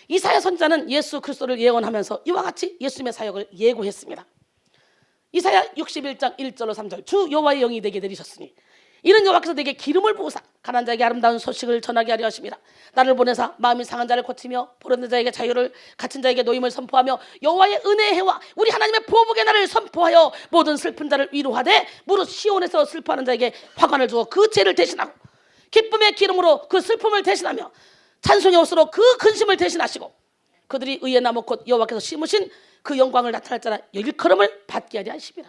이사야 선지자는 예수 그리스도를 예언하면서 이와 같이 예수님의 사역을 예고했습니다. 이사야 61장 1절로 3절 주 여호와의 영이 내게 내리셨으니 이는 여호와께서 내게 기름을 부으사 가난한 자에게 아름다운 소식을 전하게 하려 하심이라. 나를 보내사 마음이 상한 자를 고치며 포로된 자에게 자유를 갇힌 자에게 노임을 선포하며 여호와의 은혜의 해와 우리 하나님의 보복의 날을 선포하여 모든 슬픈 자를 위로하되 무릇 시온에서 슬퍼하는 자에게 화관을 주어 그 죄를 대신하고 기쁨의 기름으로 그 슬픔을 대신하며 찬송의 옷으로 그 근심을 대신하시고 그들이 의의 나무 곧 여호와께서 심으신 그 영광을 나타낼 자라 일컬음을 받게 하려 하심이라.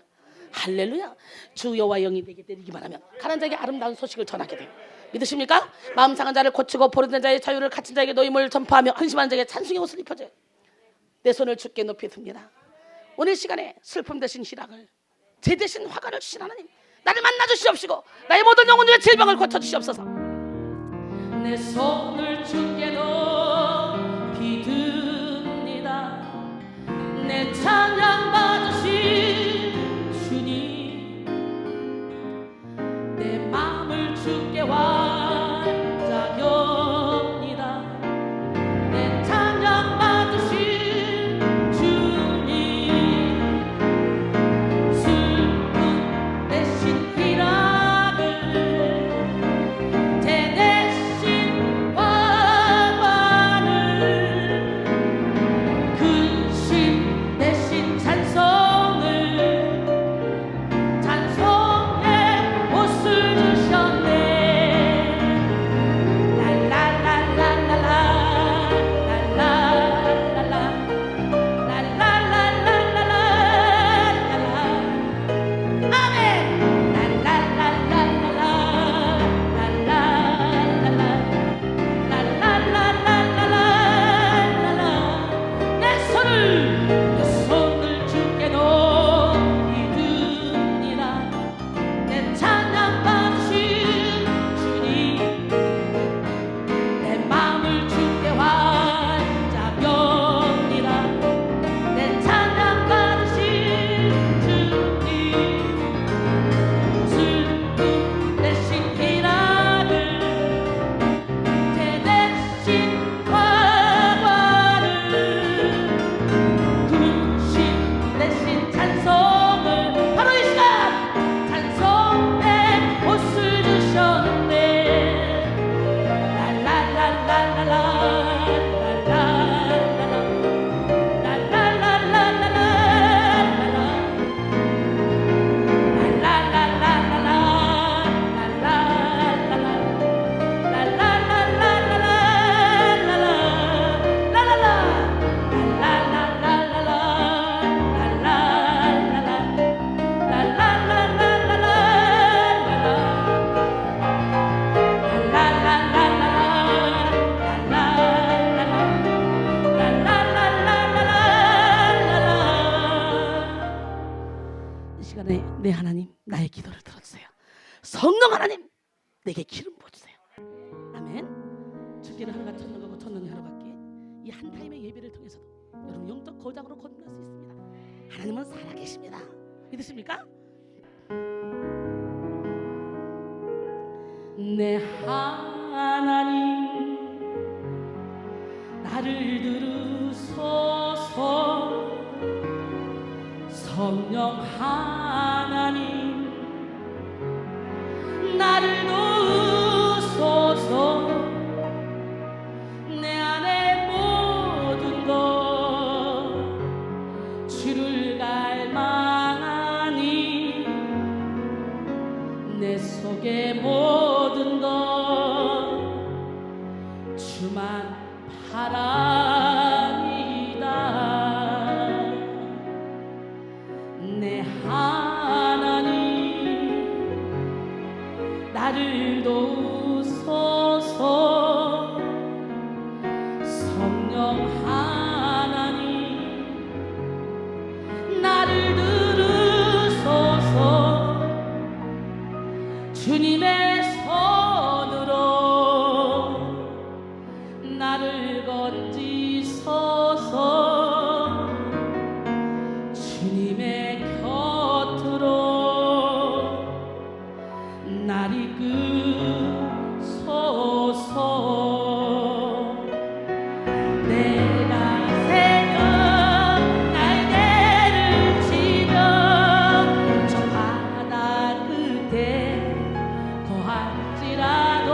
할렐루야. 주 여호와의 영이 내게 내리기만 하면 가난한 자에게 아름다운 소식을 전하게 돼요. 믿으십니까? 마음 상한 자를 고치고 포로된 자의 자유를 갇힌 자에게 노임을 전파하며 근심하는 자에게 찬송의 옷을 입혀줘요. 내 손을 주께 높이 듭니다. 오늘 시간에 슬픔 대신 희락을, 제 대신 화가를 주신 하나님, 나를 만나 주시옵시고 나의 모든 영혼의 질병을 고쳐 주시옵소서. 내 손을 주께 높이 듭니다. 내 찬양 받으시 내 마음을 주께 완자옵니다. 내 찬양 받으신 주님 슬픔 대신 희락을 제 대신 화관을 내 하나님 나의 기도를 들어주세요. 성령 하나님 내게 기름 부어주세요. 아멘. 주기를 하루가 천년 가고 천년이 하루 같기에 이 한 타임의 예배를 통해서도 여러분 영적 거장으로 거듭날 수 있습니다. 하나님은 살아계십니다. 믿으십니까? 내 하나님 나를 들으소서. 성령 하나님 나를 도우소서. 내 안에 모든 것 주를 갈망하니 내 속에 모든 것 주만 바라니다. 내 하나님 나를 도우소서. 성령 하나님 나를 들으소서. 주님의 손으로 나를 건지소서. 주님의 곁으로 날 이끄소서. 내가 새벽 날개를 치며 저 바다 끝에 거할지라도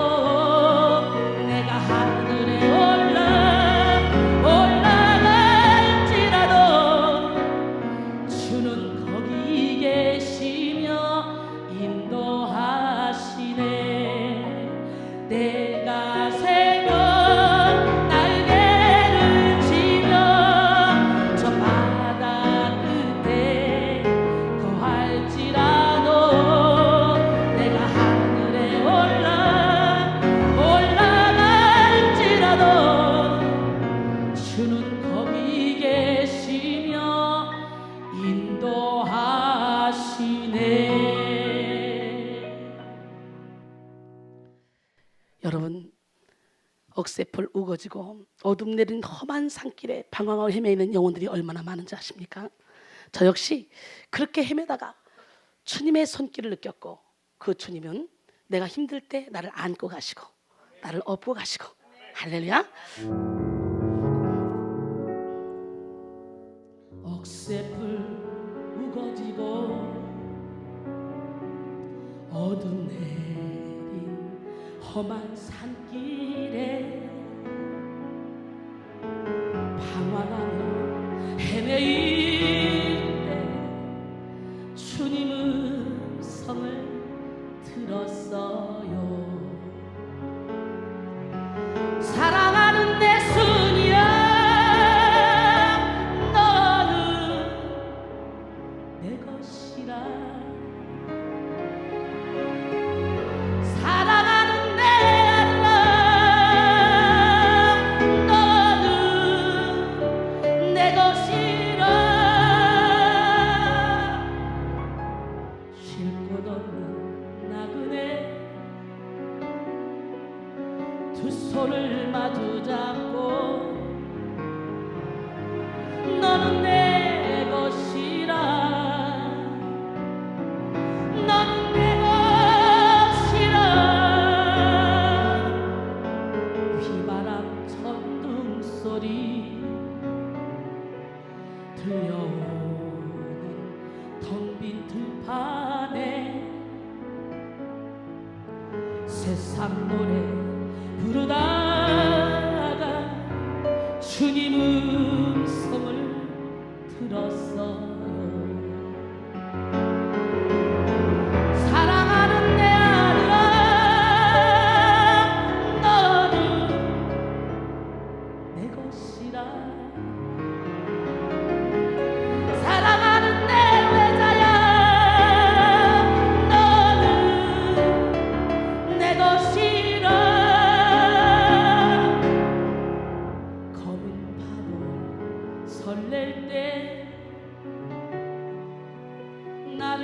내가 하늘에 올라갈지라도 주는 거기 계시며 인도하시네. 내가 새벽 날개를 치며 저 바다 끝에 거할지라도 내가 하늘에 올라갈지라도 주는 거기 계시며 인도하시네. 여러분, 억새풀 우거지고 어둠 내린 험한 산길에 방황하고 헤매이는 영혼들이 얼마나 많은지 아십니까? 저 역시 그렇게 헤매다가 주님의 손길을 느꼈고 그 주님은 내가 힘들 때 나를 안고 가시고 나를 업고 가시고. 할렐루야. 억새풀 우거지고 어둠 내린 험한 산길에 방황하며 헤매일 때 주님 음성을 들었어요. 사랑하는 내 순이야 너는 내 것이라. 사랑하는 내 아들아 너는 내 것이라. 쉴 곳 없는 나그네 두 손을 마주 잡고 너는 내 것이라. 너는 내 것이라. 휘바람 천둥 소리 들려오는 텅 빈 들판에 세상 노래 부르다가 주님 음성을 들었어요. 사랑하는 내 아들아 너는 내 것이라. 사랑하는 내 외자야 너는 내 것이라. 검은 파도 설렐 때 나를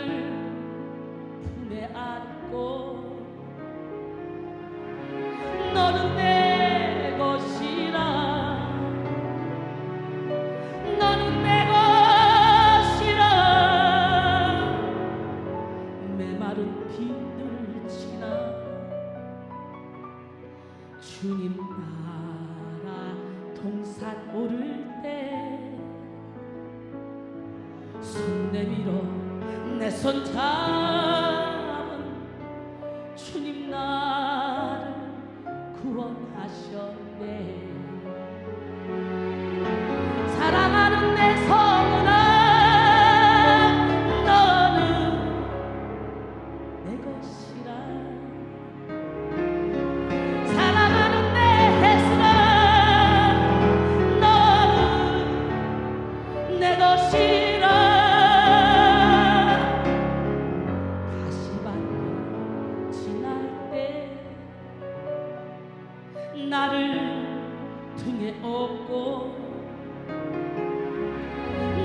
부를 때 손 내밀어 내 손 잡은 주님 나를 구원하셨네. 사랑하는 내 성은아, 너는 내 것이라. 사랑하는 내 혜순아, 너는 내 것이라. 가시밭길 지날 때 나를 등에 업고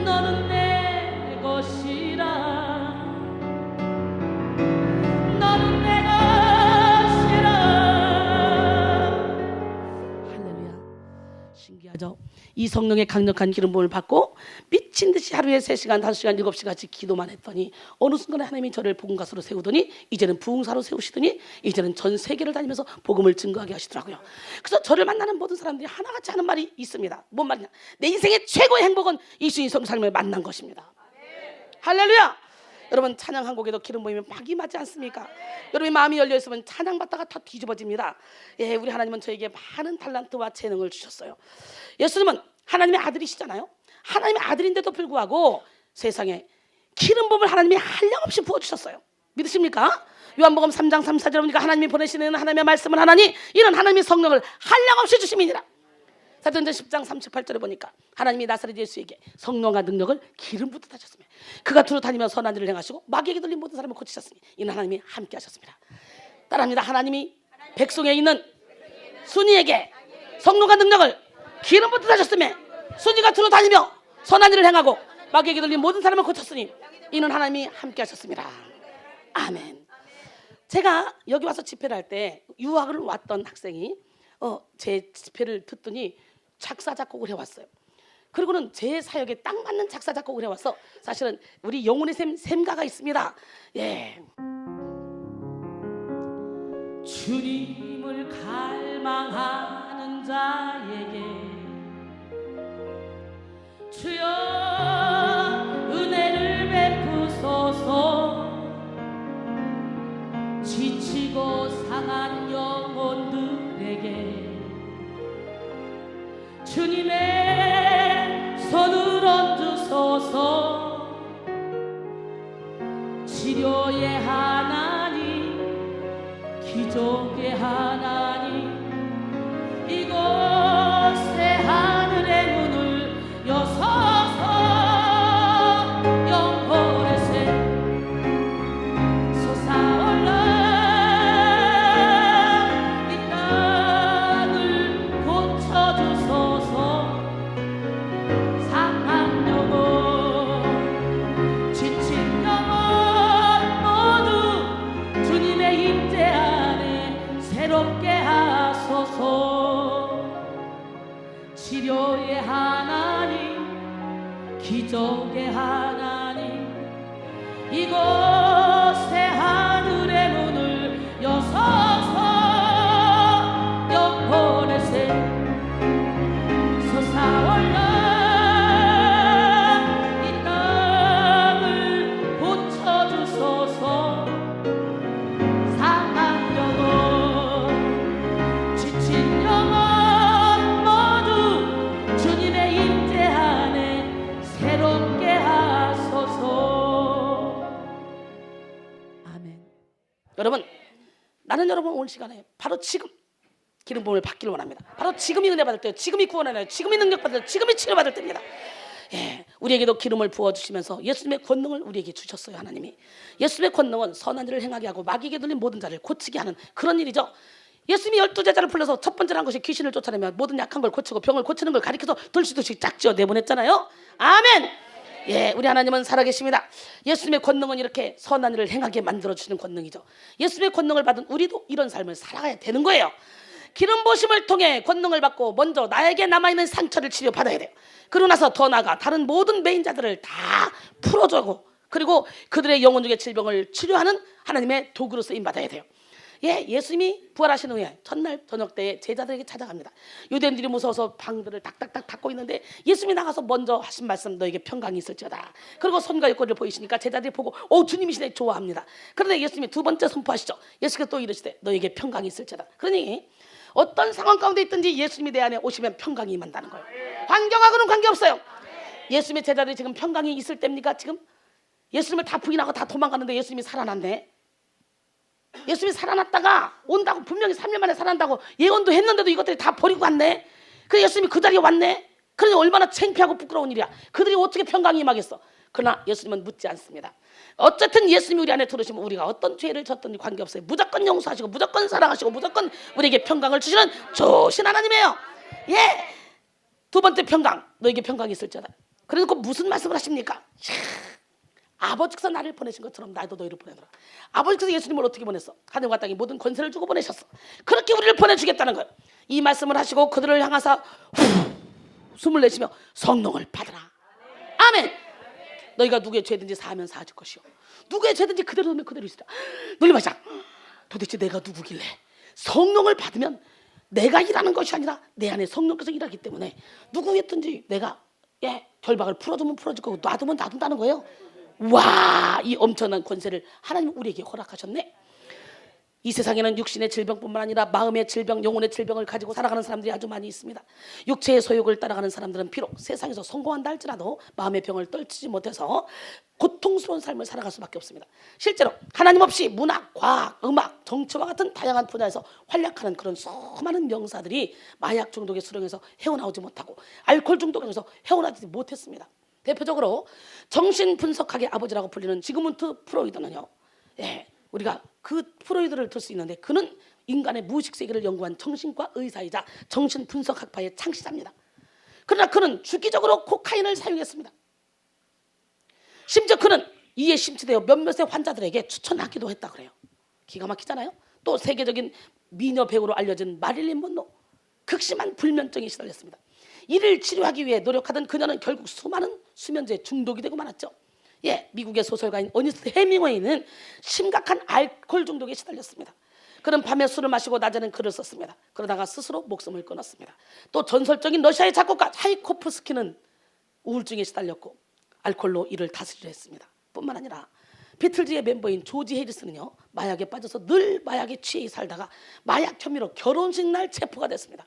너는 내 것이라. 너는 내 것이라. 할렐루야. 신기하죠? 이 성령의 강력한 기름 부음을 받고 미친 듯이 하루에 3시간, 5시간, 7시간씩 기도만 했더니 어느 순간에 하나님이 저를 복음 가수로 세우더니 이제는 부흥사로 세우시더니 이제는 전 세계를 다니면서 복음을 증거하게 하시더라고요. 그래서 저를 만나는 모든 사람들이 하나같이 하는 말이 있습니다. 뭔 말이냐? 내 인생의 최고의 행복은 예수님 성령을 만난 것입니다. 할렐루야. 여러분, 찬양 한 곡에도 기름 부음이 막 임하지 않습니까? 여러분의 마음이 열려 있으면 찬양 받다가 다 뒤집어집니다. 예, 우리 하나님은 저에게 많은 달란트와 재능을 주셨어요. 예수님은 하나님의 아들이시잖아요. 하나님의 아들인데도 불구하고 세상에 기름 부음을 하나님이 한량없이 부어주셨어요. 믿으십니까? 요한복음 3장 34절에 보니까 하나님이 보내시는 하나님의 말씀을 하나니 이는 하나님의 성령을 한량없이 주심이니라. 사도행전 10장 38절에 보니까 하나님이 나사렛 예수에게 성령과 능력을 기름 붓듯 하셨으며 그가 두루 다니며 선한 일을 행하시고 마귀에게 들린 모든 사람을 고치셨으니 이는 하나님이 함께 하셨습니다. 따라합니다. 하나님이 백성에 있는 순이에게 성령과 능력을 기름 붓듯 하셨으며 순이가 두루 다니며 선한 일을 행하고 마귀에게 들린 모든 사람을 고쳤으니 이는 하나님이 함께 하셨습니다. 아멘. 제가 여기 와서 집회를 할 때 유학을 왔던 학생이 제 집회를 듣더니 작사 작곡을 해왔어요. 그리고는 제 사역에 딱 맞는 작사 작곡을 해와서 사실은 우리 영혼의 샘 샘가가 있습니다. 예. 주님을 갈망하는 자에게 주여 은혜를 베푸소서. 지치고 상한 영혼들에게 주님의 손을 얹으소서. 치료의 하나님, 기적의 하나님, 이곳에 하늘의 문을 여소서. 영혼의 샘 솟아올라 이 땅을 고쳐주소서. 상한 영혼, 지친 영혼 모두 주님의 임재 안에 새롭게 하소서. 치료의 하나님, 기적의 하나님, 이곳에 하늘의 문을 여소서. 영혼의 샘 솟아올라 이 땅을 고쳐주소서. 상한 영혼, 지친 영혼 모두 주님의 임재 안에 새롭게 하소서. 아멘. 여러분, 나는 여러분 오늘 시간에 바로 지금 기름 부음을 받기를 원합니다. 바로 지금이 은혜 받을 때요, 지금이 구원을 해요, 지금이 능력 받을 때, 지금이 치료 받을 때입니다. 예, 우리에게도 기름을 부어주시면서 예수님의 권능을 우리에게 주셨어요. 하나님이 예수님의 권능은 선한 일을 행하게 하고 마귀에게 들린 모든 자를 고치게 하는 그런 일이죠. 예수님이 12제자를 불러서 첫 번째로 한 것이 귀신을 쫓아내며 모든 약한 걸 고치고 병을 고치는 걸 가리켜서 돌시도씩 짝지어 내보냈잖아요. 아멘. 예, 우리 하나님은 살아계십니다. 예수님의 권능은 이렇게 선한 일을 행하게 만들어주시는 권능이죠. 예수님의 권능을 받은 우리도 이런 삶을 살아가야 되는 거예요. 기름 부으심을 통해 권능을 받고 먼저 나에게 남아있는 상처를 치료받아야 돼요. 그러고 나서 더 나아가 다른 모든 매인자들을 다 풀어주고 그리고 그들의 영혼중의 질병을 치료하는 하나님의 도구로 쓰임받아야 돼요. 예, 예수님이 부활하신 후에 첫날 저녁 때에 제자들에게 찾아갑니다. 유대인들이 무서워서 방들을 닥닥닥 닫고 있는데 예수님이 나가서 먼저 하신 말씀, 너에게 평강이 있을지어다. 그리고 손과 옆구리를 보이시니까 제자들이 보고 주님이시네 좋아합니다. 그런데 예수님이 두 번째 선포하시죠. 예수께서 또 이르시되 너에게 평강이 있을지어다. 그러니 어떤 상황 가운데 있든지 예수님이 내 안에 오시면 평강이 임한다는 거예요. 환경하고는 관계없어요. 예수님의 제자들이 지금 평강이 있을 때입니까? 지금 예수님을 다 부인하고 다 도망가는데 예수님이 살아났네. 예수님이 살아났다가 온다고 분명히 3년 만에 살아난다고 예언도 했는데도 이것들이 다 버리고 갔네. 그래 예수님이 그 자리에 왔네. 그러니 얼마나 창피하고 부끄러운 일이야. 그들이 어떻게 평강이 임하겠어. 그러나 예수님은 묻지 않습니다. 어쨌든 예수님이 우리 안에 들어오시면 우리가 어떤 죄를 졌든지 관계없어요. 무조건 용서하시고 무조건 사랑하시고 무조건 우리에게 평강을 주시는 좋으신 하나님이에요. 예. 두 번째 평강, 너에게 평강이 있을지어다. 그래서 무슨 말씀을 하십니까? 아버지께서 나를 보내신 것처럼 나도 너희를 보내더라. 아버지께서 예수님을 어떻게 보냈어? 하늘과 땅에 모든 권세를 주고 보내셨어. 그렇게 우리를 보내주겠다는 거예요. 이 말씀을 하시고 그들을 향하사 숨을 내쉬며 성령을 받으라. 아멘. 너희가 누구의 죄든지 사하면 사하질 것이요 누구의 죄든지 그대로 두면 그대로 있으라. 놀리마자 도대체 내가 누구길래 성령을 받으면 내가 일하는 것이 아니라 내 안에 성령께서 일하기 때문에 누구였든지 내가 결박을 풀어주면 풀어줄 거고 놔두면 놔둔다는 거예요. 와, 이 엄청난 권세를 하나님 우리에게 허락하셨네. 이 세상에는 육신의 질병뿐만 아니라 마음의 질병, 영혼의 질병을 가지고 살아가는 사람들이 아주 많이 있습니다. 육체의 소욕을 따라가는 사람들은 비록 세상에서 성공한다 할지라도 마음의 병을 떨치지 못해서 고통스러운 삶을 살아갈 수밖에 없습니다. 실제로 하나님 없이 문학, 과학, 음악, 정치와 같은 다양한 분야에서 활약하는 그런 수많은 명사들이 마약 중독의 수렁에서 헤어나오지 못하고 알코올 중독에서 헤어나오지 못했습니다. 대표적으로 정신분석학의 아버지라고 불리는 지그문트 프로이드는요, 우리가 그 프로이드를 들 수 있는데 그는 인간의 무의식 세계를 연구한 정신과 의사이자 정신분석학파의 창시자입니다. 그러나 그는 주기적으로 코카인을 사용했습니다. 심지어 그는 이에 심취되어 몇몇의 환자들에게 추천하기도 했다 그래요. 기가 막히잖아요. 또 세계적인 미녀 배우로 알려진 마릴린 먼로, 극심한 불면증에 시달렸습니다. 이를 치료하기 위해 노력하던 그녀는 결국 수많은 수면제에 중독이 되고 말았죠. 미국의 소설가인 어니스트 헤밍웨이는 심각한 알코올 중독에 시달렸습니다. 그는 밤에 술을 마시고 낮에는 글을 썼습니다. 그러다가 스스로 목숨을 끊었습니다. 또 전설적인 러시아의 작곡가 차이코프스키는 우울증에 시달렸고 알코올로 이를 다스리려 했습니다. 뿐만 아니라 비틀즈의 멤버인 조지 해리스는요, 마약에 빠져서 늘 마약에 취해 살다가 마약 혐의로 결혼식 날 체포가 됐습니다.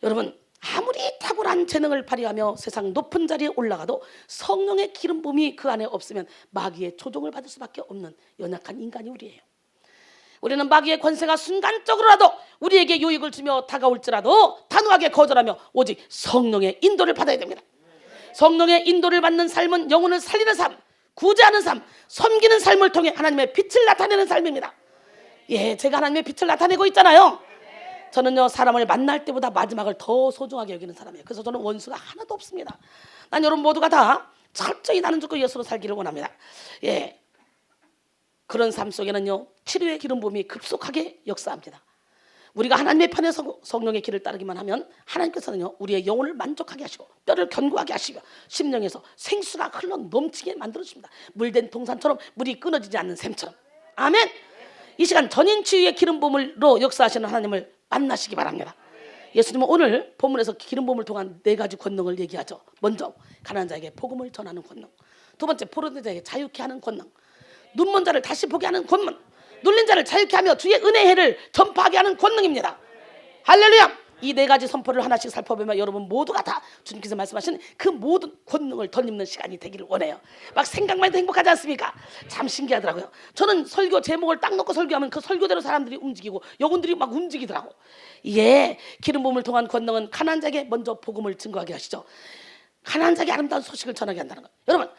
여러분, 아무리 탁월한 재능을 발휘하며 세상 높은 자리에 올라가도 성령의 기름 부음이 그 안에 없으면 마귀의 조종을 받을 수밖에 없는 연약한 인간이 우리예요. 우리는 마귀의 권세가 순간적으로라도 우리에게 유익을 주며 다가올지라도 단호하게 거절하며 오직 성령의 인도를 받아야 됩니다. 성령의 인도를 받는 삶은 영혼을 살리는 삶, 구제하는 삶, 섬기는 삶을 통해 하나님의 빛을 나타내는 삶입니다. 제가 하나님의 빛을 나타내고 있잖아요. 저는요, 사람을 만날 때보다 마지막을 더 소중하게 여기는 사람이에요. 그래서 저는 원수가 하나도 없습니다. 난 여러분 모두가 다 철저히 나는 죽고 예수로 살기를 원합니다. 그런 삶 속에는요, 치료의 기름 부음이 급속하게 역사합니다. 우리가 하나님의 편에 성령의 길을 따르기만 하면 하나님께서는요, 우리의 영혼을 만족하게 하시고 뼈를 견고하게 하시고 심령에서 생수가 흘러 넘치게 만들어주십니다. 물된 동산처럼 물이 끊어지지 않는 샘처럼. 아멘. 이 시간 전인 치유의 기름 부음으로 역사하시는 하나님을 만나시기 바랍니다. 예수님은 오늘 본문에서 기름 부음을 통한 4가지 권능을 얘기하죠. 먼저 가난한 자에게 복음을 전하는 권능, 두 번째 포로된 자에게 자유케 하는 권능, 눈먼 자를 다시 보게 하는 권능, 눌린 자를 자유케 하며 주의 은혜의 해를 전파하게 하는 권능입니다. 할렐루야. 이 4가지 선포를 하나씩 살펴보면 여러분 모두가 다 주님께서 말씀하신 그 모든 권능을 덧입는 시간이 되기를 원해요. 막 생각만 해도 행복하지 않습니까? 참 신기하더라고요. 저는 설교 제목을 딱 놓고 설교하면 그 설교대로 사람들이 움직이고 영혼들이 막 움직이더라고. 기름 부음을 통한 권능은 가난한 자에게 먼저 복음을 증거하게 하시죠. 가난한 자에게 아름다운 소식을 전하게 한다는 거예요. 여러분,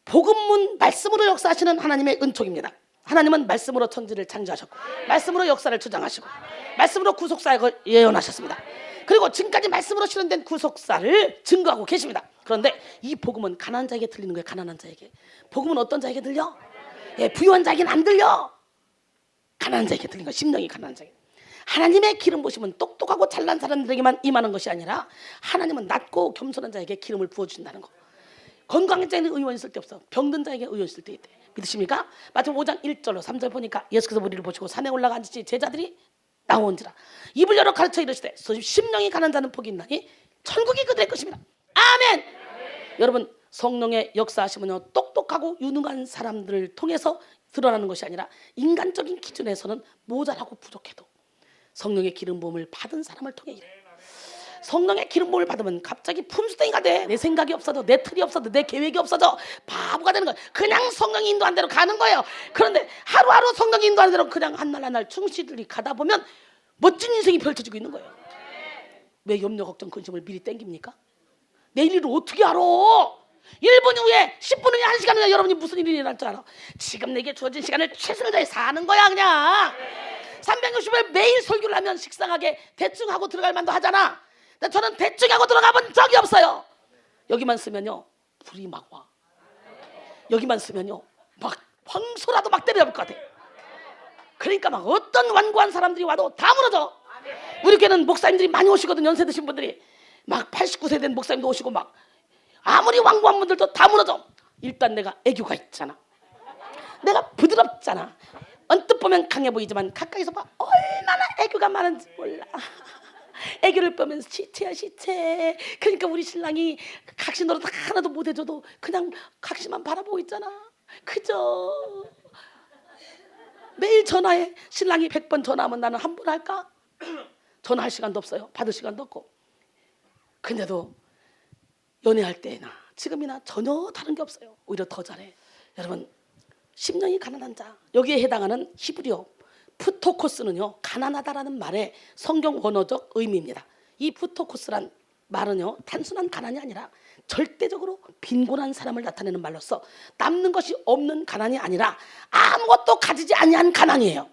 복음은 말씀으로 역사하시는 하나님의 은총입니다. 하나님은 말씀으로 천지를 창조하셨고 말씀으로 역사를 주장하시고 말씀으로 구속사역을 예언하셨습니다. 그리고 지금까지 말씀으로 실현된 구속사를 증거하고 계십니다. 그런데 이 복음은 가난한 자에게 들리는 거예요. 가난한 자에게. 복음은 어떤 자에게 들려? 부유한 자에게는 안 들려. 가난한 자에게 들리는 거예요. 심령이 가난한 자에게. 하나님의 기름 부으심은 똑똑하고 잘난 사람들에게만 임하는 것이 아니라 하나님은 낮고 겸손한 자에게 기름을 부어주신다는 거. 건강한 자에는 의원 있을 때 없어. 병든 자에게 의원 있을 때 있대. 믿으십니까? 마태복음 5장 1절로 3절 보니까 예수께서 우리를 보시고 산에 올라가 앉으시 제자들이 나온지라 입을 열어 가르쳐 이르시되 심령이 가난 자는 복이 있나니 천국이 그들의 것입니다. 아멘. 여러분, 성령의 역사하심은요 똑똑하고 유능한 사람들을 통해서 드러나는 것이 아니라 인간적인 기준에서는 모자라고 부족해도 성령의 기름 부음을 받은 사람을 통해 이래. 성령의 기름 부음을 받으면 갑자기 품수댕이가 돼. 내 생각이 없어져, 내 틀이 없어져, 내 계획이 없어져, 바보가 되는 거야. 그냥 성령이 인도한 대로 가는 거예요. 그런데 하루하루 성령이 인도하는 대로 그냥 한 날 한 날 충실히 가다 보면 멋진 인생이 펼쳐지고 있는 거예요. 왜 염려, 걱정, 근심을 미리 땡깁니까? 내일 일을 어떻게 알아? 1분 후에, 10분 후에, 1시간 후에 여러분이 무슨 일이 일어날 줄 알아? 지금 내게 주어진 시간을 최선을 다해 사는 거야. 그냥 360일 매일 설교를 하면 식상하게 대충 하고 들어갈 만도 하잖아. 근데 저는 대충 하고 들어가 본 적이 없어요. 여기만 쓰면요 불이 막 와. 여기만 쓰면요 막 황소라도 막 때려잡을 것 같아. 그러니까 막 어떤 완고한 사람들이 와도 다 무너져. 우리 교회는 목사님들이 많이 오시거든. 연세 드신 분들이 막 89세 된 목사님도 오시고 막 아무리 완고한 분들도 다 무너져. 일단 내가 애교가 있잖아. 내가 부드럽잖아. 언뜻 보면 강해 보이지만 가까이서 봐 얼마나 애교가 많은지 몰라. 애교를 펴면서 시체야 시체. 그러니까 우리 신랑이 각시 노릇 하나도 못 해줘도 그냥 각시만 바라보고 있잖아. 그저 매일 전화해. 신랑이 100번 전화하면 나는 한 번 할까? 전화할 시간도 없어요. 받을 시간도 없고. 근데도 연애할 때나 지금이나 전혀 다른 게 없어요. 오히려 더 잘해. 여러분, 심령이 가난한 자, 여기에 해당하는 히브리어 푸토코스는요 가난하다라는 말의 성경 원어적 의미입니다. 이 푸토코스란 말은요 단순한 가난이 아니라 절대적으로 빈곤한 사람을 나타내는 말로서 남는 것이 없는 가난이 아니라 아무것도 가지지 아니한 가난이에요.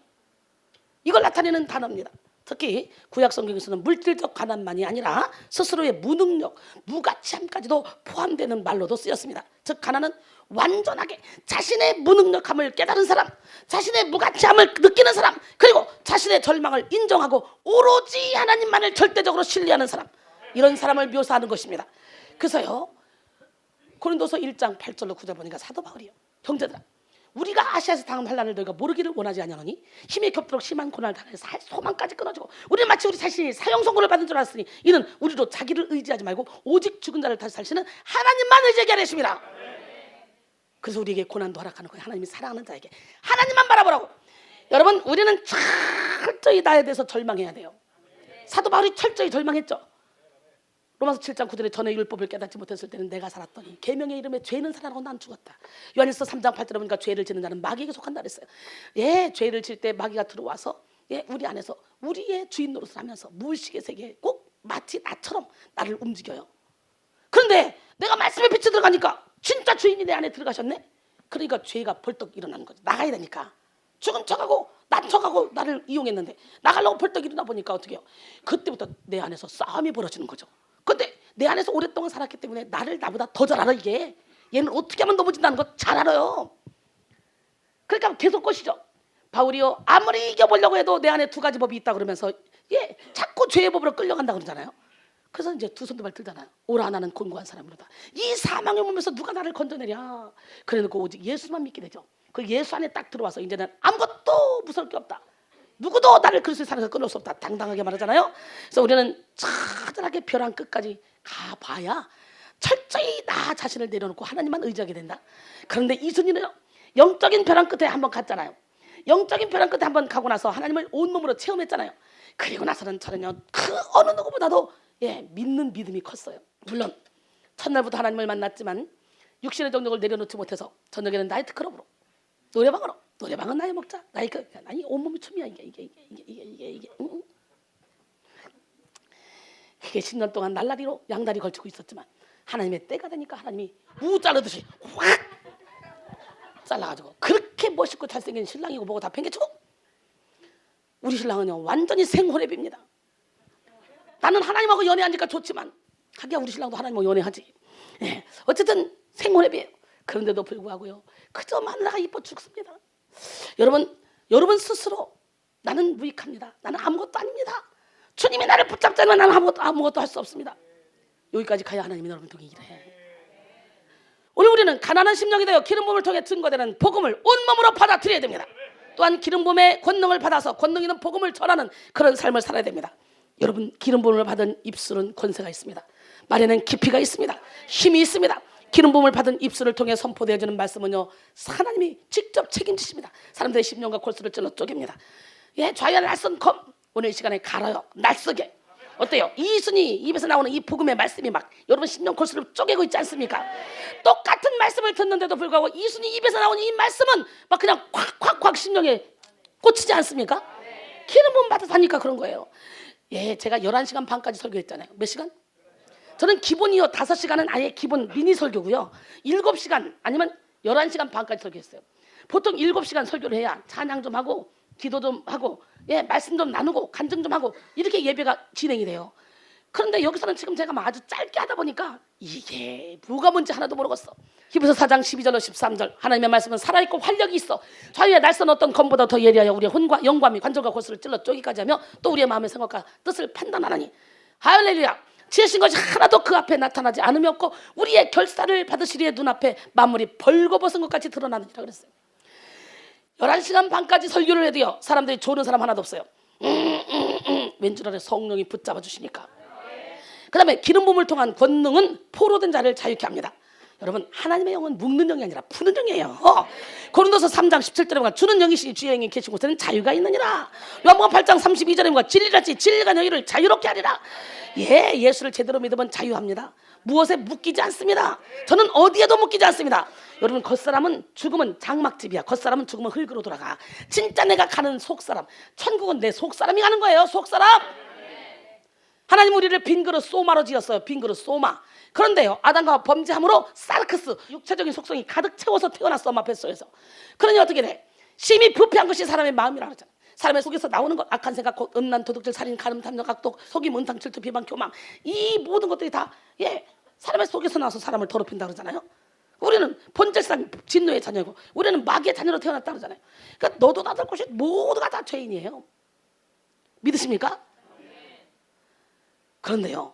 이걸 나타내는 단어입니다. 특히 구약 성경에서는 물질적 가난만이 아니라 스스로의 무능력, 무가치함까지도 포함되는 말로도 쓰였습니다. 즉 가난은 완전하게 자신의 무능력함을 깨달은 사람, 자신의 무가치함을 느끼는 사람, 그리고 자신의 절망을 인정하고 오로지 하나님만을 절대적으로 신뢰하는 사람, 이런 사람을 묘사하는 것입니다. 그래서요 고린도서 1장 8절로 9절 보니까 사도 바울이요 형제들아 우리가 아시아에서 당한 환난을 너희가 모르기를 원하지 아니하노니 힘에 겹도록 심한 고난을 당해서 소망까지 끊어지고 우리는 마치 우리 자신이 사형 선고를 받은 줄 알았으니 이는 우리도 자기를 의지하지 말고 오직 죽은 자를 다시 살리시는 하나님만 의지하게 하십니다. 그래서 우리에게 고난도 허락하는 거예요. 하나님이 사랑하는 자에게 하나님만 바라보라고. 여러분, 우리는 철저히 나에 대해서 절망해야 돼요. 사도 바울이 철저히 절망했죠. 로마서 7장 9절에 전에 율법을 깨닫지 못했을 때는 내가 살았더니 계명의 이름에 죄는 살아나고 난 죽었다. 요한일서 3장 8절에 보니까 죄를 지는 자는 마귀에게 속한다 그랬어요. 예, 죄를 질 때 마귀가 들어와서 예, 우리 안에서 우리의 주인 노릇을 하면서 무의식의 세계에 꼭 마치 나처럼 나를 움직여요. 그런데 내가 말씀의 빛에 들어가니까 진짜 주인이 내 안에 들어가셨네. 그러니까 죄가 벌떡 일어나는 거죠. 나가야 되니까 죽은 척하고 난 척하고 나를 이용했는데 나가려고 벌떡 일어나 보니까 어떻게 해요? 그때부터 내 안에서 싸움이 벌어지는 거죠. 근데 내 안에서 오랫동안 살았기 때문에 나를 나보다 더 잘 알아. 이게 얘는 어떻게 하면 넘어진다는 거 잘 알아요. 그러니까 계속 것이죠. 바울이요 아무리 이겨보려고 해도 내 안에 두 가지 법이 있다 그러면서 예 자꾸 죄의 법으로 끌려간다 그러잖아요. 그래서 이제 두 손 두 발 들잖아요. 오라 나는 곤고한 사람이로다. 이 사망의 몸에서 누가 나를 건져내랴. 그래놓고 오직 예수만 믿게 되죠. 그 예수 안에 딱 들어와서 이제는 아무것도 무서울 게 없다. 누구도 나를 그리스도의 사랑에서 끊을 수 없다. 당당하게 말하잖아요. 그래서 우리는 차분하게 벼랑 끝까지 가봐야 철저히 나 자신을 내려놓고 하나님만 의지하게 된다. 그런데 이순이는 영적인 벼랑 끝에 한번 갔잖아요. 영적인 벼랑 끝에 한번 가고 나서 하나님을 온몸으로 체험했잖아요. 그리고 나서는 저는요 그 어느 누구보다도 예, 믿는 믿음이 컸어요. 물론 첫날부터 하나님을 만났지만 육신의 정욕을 내려놓지 못해서 저녁에는 나이트클럽으로 노래방은 나이 먹자. 아니 온몸이 춤이야 이게. 응? 이게 10년 동안 날라리로 양다리 걸치고 있었지만 하나님의 때가 되니까 하나님이 무 자르듯이 확 잘라가지고 그렇게 멋있고 잘생긴 신랑이고 뭐고 다 팽개치고 우리 신랑은요 완전히 생호랩입니다. 나는 하나님하고 연애하니까 좋지만 하기야 우리 신랑도 하나님하고 연애하지. 예, 어쨌든 생호랩이에요. 그런데도 불구하고요 그저 마누라가 이뻐 죽습니다. 여러분 스스로 나는 무익합니다. 나는 아무것도 아닙니다. 주님이 나를 붙잡자면 나는 아무것도 할 수 없습니다. 여기까지 가야 하나님이 여러분 동의 일해. 오늘 우리는 가난한 심령이 되어 기름 부음을 통해 증거되는 복음을 온몸으로 받아들여야 됩니다. 또한 기름 부음의 권능을 받아서 권능 있는 복음을 전하는 그런 삶을 살아야 됩니다. 여러분, 기름 부음을 받은 입술은 권세가 있습니다. 말에는 깊이가 있습니다. 힘이 있습니다. 기름 부음을 받은 입술을 통해 선포되어지는 말씀은요, 하나님이 직접 책임지십니다. 사람들의 심령과 골수를 찔러 쪼갭니다. 예, 좌우의 날선 검, 오늘 이 시간에 갈아요. 날쓰게. 어때요? 이순이 입에서 나오는 이 복음의 말씀이 막 여러분 심령 골수를 쪼개고 있지 않습니까? 똑같은 말씀을 듣는데도 불구하고 이순이 입에서 나오는 이 말씀은 막 그냥 콱콱콱 심령에 꽂히지 않습니까? 기름 부음 받아서 하니까 그런 거예요. 예, 제가 11시간 반까지 설교했잖아요. 몇 시간? 저는 기본이요 5시간은 아예 기본 미니 설교고요, 7시간 아니면 11시간 반까지 설교했어요. 보통 7시간 설교를 해야 찬양 좀 하고 기도 좀 하고, 예, 말씀 좀 나누고 간증 좀 하고 이렇게 예배가 진행이 돼요. 그런데 여기서는 지금 제가 아주 짧게 하다 보니까 이게 뭐가 뭔지 하나도 모르겠어. 히브리서 4장 12절로 13절 하나님의 말씀은 살아있고 활력이 있어 좌우의 날선 어떤 검보다 더 예리하여 우리의 혼과 영과 및 관절과 골수를 찔러 쪼기까지 하며 또 우리의 마음의 생각과 뜻을 판단하나니 할렐루야. 지으신 것이 하나도 그 앞에 나타나지 않으며 없고 우리의 결사를 받으시리의 눈앞에 만물이 벌거벗은 것 같이 드러나느니라 그랬어요. 11시간 반까지 설교를 해도요, 사람들이 조는 사람 하나도 없어요. 왠줄 알아요? 성령이 붙잡아 주시니까. 그 다음에 기름 부음을 통한 권능은 포로된 자를 자유케 합니다. 여러분, 하나님의 영은 묶는 영이 아니라 푸는 영이에요. 고린도서 3장 17절에 보면 주는 영이시니 주의 영이 계신 곳에는 자유가 있느니라. 요한복음 8장 32절에 보면 진리같이 진리가 너희를 자유롭게 하리라. 예, 예수를 제대로 믿으면 자유합니다. 무엇에 묶이지 않습니다. 저는 어디에도 묶이지 않습니다. 여러분, 겉사람은 죽으면 장막집이야. 겉사람은 죽으면 흙으로 돌아가. 진짜 내가 가는 속사람, 천국은 내 속사람이 가는 거예요. 속사람. 하나님 우리를 빈그릇 소마로 지었어요. 빈그릇 소마. 그런데요, 아담과 범죄함으로 사르크스, 육체적인 속성이 가득 채워서 태어났어. 엄마 뱃속에서. 그러니 어떻게 돼? 심히 부패한 것이 사람의 마음이라 그러잖아요. 사람의 속에서 나오는 것, 악한 생각, 곧 음란, 도둑질, 살인, 간음, 탐욕, 악독, 속임, 은탕, 질투, 비방, 교만, 이 모든 것들이 다, 예, 사람의 속에서 나와서 사람을 더럽힌다 그러잖아요. 우리는 본질상 진노의 자녀고 우리는 마귀의 자녀로 태어났다 그러잖아요. 그러니까 너도 나도 것이 모두가 다 죄인이에요. 믿으십니까? 그런데요,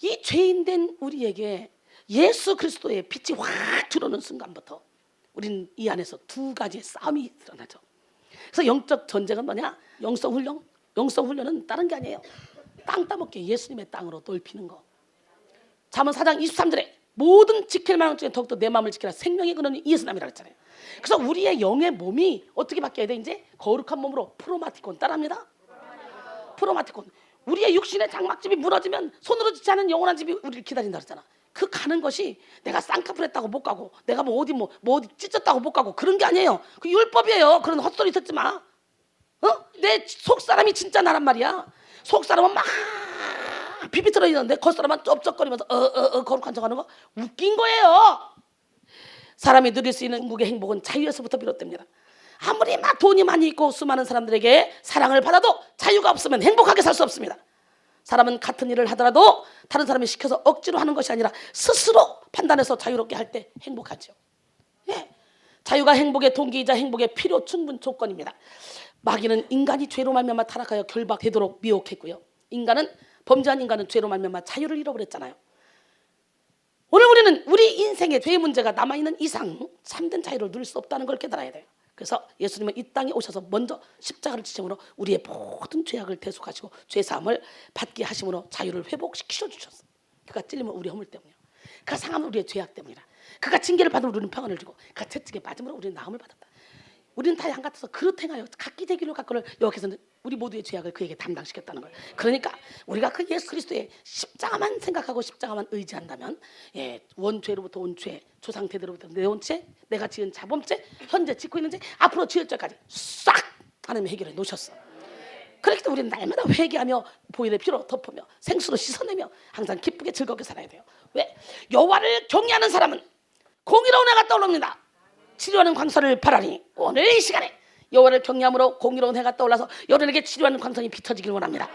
이 죄인된 우리에게 예수 그리스도의 빛이 확 들어오는 순간부터 우리는 이 안에서 두 가지의 싸움이 일어나죠. 그래서 영적 전쟁은 뭐냐? 영성훈련. 영성훈련은 다른 게 아니에요. 땅 따먹게 예수님의 땅으로 넓히는 거. 잠언 4장 23절에 모든 지킬 만한 것 중에 더욱더 내 마음을 지키라. 생명의 근원이 예수님이라고 했잖아요. 그래서 우리의 영의 몸이 어떻게 바뀌어야 돼? 이제 거룩한 몸으로 프로마티콘. 따라합니다. 프로마티콘. 우리의 육신의 장막집이 무너지면 손으로 짓지 않은 영원한 집이 우리를 기다린다 그랬잖아. 그 가는 것이 내가 쌍꺼풀 했다고 못 가고 내가 뭐 어디 찢었다고 못 가고 그런 게 아니에요. 그 율법이에요. 그런 헛소리 듣지 마. 내 속사람이 진짜 나란 말이야. 속사람은 막 비비틀어 있는데 겉사람은 쩝쩝거리면서 거룩한 척하는 거 웃긴 거예요. 사람이 누릴 수 있는 궁극의 행복은 자유에서부터 비롯됩니다. 아무리 막 돈이 많이 있고 수많은 사람들에게 사랑을 받아도 자유가 없으면 행복하게 살 수 없습니다. 사람은 같은 일을 하더라도 다른 사람이 시켜서 억지로 하는 것이 아니라 스스로 판단해서 자유롭게 할 때 행복하죠. 예. 자유가 행복의 동기이자 행복의 필요 충분 조건입니다. 마귀는 인간이 죄로 말미암아 타락하여 결박되도록 미혹했고요. 범죄한 인간은 죄로 말미암아 자유를 잃어버렸잖아요. 오늘 우리는 우리 인생에 죄의 문제가 남아있는 이상 참된 자유를 누릴 수 없다는 걸 깨달아야 돼요. 그래서 예수님은 이 땅에 오셔서 먼저 십자가를 지심으로 우리의 모든 죄악을 대속하시고 죄사함을 받게 하심으로 자유를 회복시켜 주셨어요. 그가 찔리면 우리 허물 때문이요. 그가 상하면 우리의 죄악 때문이라. 그가 징계를 받으면 우리는 평안을 주고 그가 채찍에 맞음으로 우리는 나음을 받았다. 우리는 다 양 같아서 그릇 행하여 각기 대기로 갖고를 여기서는 우리 모두의 죄악을 그에게 담당시켰다는 거예요. 그러니까 우리가 그 예수 그리스도의 십자가만 생각하고 십자가만 의지한다면, 예, 원죄로부터 온 죄, 조상 대대로부터 내온 죄, 내가 지은 자범죄, 현재 짓고 있는 죄, 앞으로 지을 죄까지 싹 하나님이 해결해 놓으셨어. 그렇기 때문에 우리는 날마다 회개하며 보혈의 피로 덮으며 생수로 씻어내며 항상 기쁘게 즐겁게 살아야 돼요. 왜? 여호와를 경외하는 사람은 공의로운 해가 떠오릅니다. 치료하는 광선을 바라니 오늘 이 시간에 여호와를 경외함으로 공의로운 해가 떠올라서 여러분에게 치료하는 광선이 비춰지길 원합니다.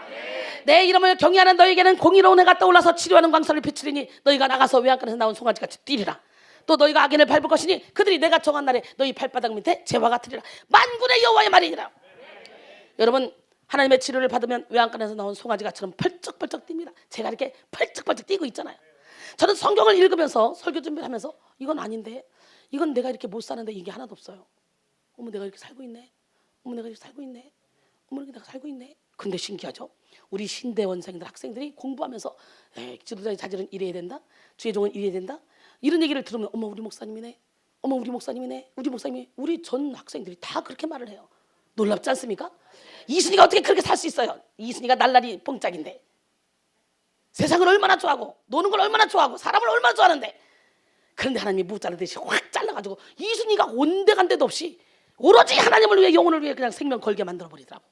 내 이름을 경외하는 너희에게는 공의로운 해가 떠올라서 치료하는 광선을 비추리니 너희가 나가서 외양간에서 나온 송아지같이 뛰리라. 또 너희가 악인을 밟을 것이니 그들이 내가 정한 날에 너희 발바닥 밑에 재와 같으리라. 만군의 여호와의 말이니라. 여러분, 하나님의 치료를 받으면 외양간에서 나온 송아지가처럼 펄쩍펄쩍 뜁니다. 제가 이렇게 펄쩍펄쩍 뛰고 있잖아요. 저는 성경을 읽으면서 설교 준비를 하면서 이건 아닌데, 이건 내가 이렇게 못 사는데 이게 하나도 없어요. 어머, 내가 이렇게 살고 있네. 어머, 내가 이렇게 살고 있네. 어머, 내가 살고 있네. 근데 신기하죠? 우리 신대원생들 학생들이 공부하면서 지도자의 자질은 이래야 된다, 주의 종은 이래야 된다, 이런 얘기를 들으면 어머, 우리 목사님이네, 어머, 우리 목사님이네, 우리 목사님이, 우리 전 학생들이 다 그렇게 말을 해요. 놀랍지 않습니까? 이순이가 어떻게 그렇게 살 수 있어요? 이순이가 날라리 뽕짝인데, 세상을 얼마나 좋아하고 노는 걸 얼마나 좋아하고 사람을 얼마나 좋아하는데, 그런데 하나님이 무 자르듯이 확 잘라가지고 이순이가 온데간데도 없이 오로지 하나님을 위해, 영혼을 위해 그냥 생명 걸게 만들어버리더라고.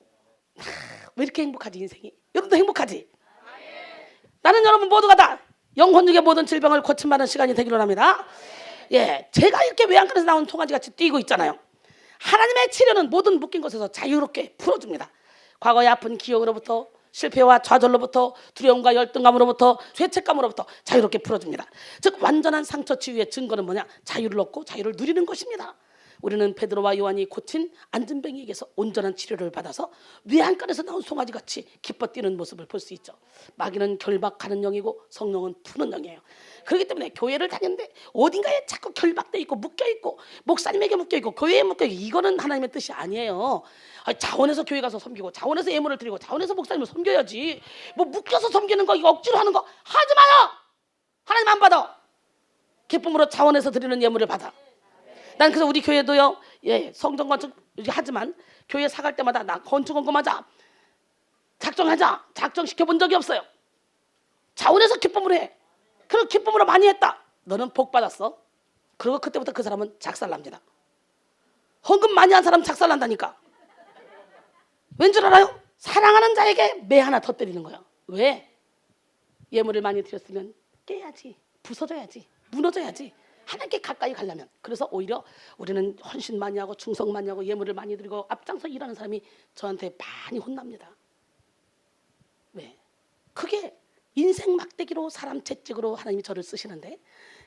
왜 이렇게 행복하지 인생이? 여러분도 행복하지? 나는 여러분 모두가 다 영혼중의 모든 질병을 고침받는 시간이 되기를 합니다. 예, 제가 이렇게 외양간에서 나온 송아지같이 뛰고 있잖아요. 하나님의 치료는 모든 묶인 것에서 자유롭게 풀어줍니다. 과거의 아픈 기억으로부터, 실패와 좌절로부터, 두려움과 열등감으로부터, 죄책감으로부터 자유롭게 풀어줍니다. 즉 완전한 상처 치유의 증거는 뭐냐? 자유를 얻고 자유를 누리는 것입니다. 우리는 베드로와 요한이 고친 안진뱅이에게서 온전한 치료를 받아서 외양간에서 나온 송아지같이 기뻐 뛰는 모습을 볼 수 있죠. 마귀는 결박하는 영이고 성령은 푸는 영이에요. 그렇기 때문에 교회를 다녔는데 어딘가에 자꾸 결박돼 있고 묶여있고, 목사님에게 묶여있고 교회에 묶여있고, 이거는 하나님의 뜻이 아니에요. 자원해서 교회 가서 섬기고, 자원해서 예물을 드리고, 자원해서 목사님을 섬겨야지. 뭐 묶여서 섬기는 거, 이거 억지로 하는 거 하지 마요. 하나님 안 받아. 기쁨으로 자원해서 드리는 예물을 받아. 난 그래서 우리 교회도요, 예, 성전 건축 하지만 교회 사갈 때마다 나 건축 원금하자, 작정하자, 작정시켜 본 적이 없어요. 자원해서 기쁨으로 해. 그리고 기쁨으로 많이 했다. 너는 복 받았어. 그리고 그때부터 그 사람은 작살납니다. 헌금 많이 한 사람 작살난다니까. 왠 줄 알아요? 사랑하는 자에게 매 하나 더 때리는 거야. 왜? 예물을 많이 드렸으면 깨야지, 부서져야지, 무너져야지, 하나님께 가까이 가려면. 그래서 오히려 우리는 헌신 많이 하고 충성 많이 하고 예물을 많이 드리고 앞장서 일하는 사람이 저한테 많이 혼납니다. 왜? 그게 인생 막대기로 사람 채찍으로 하나님이 저를 쓰시는데,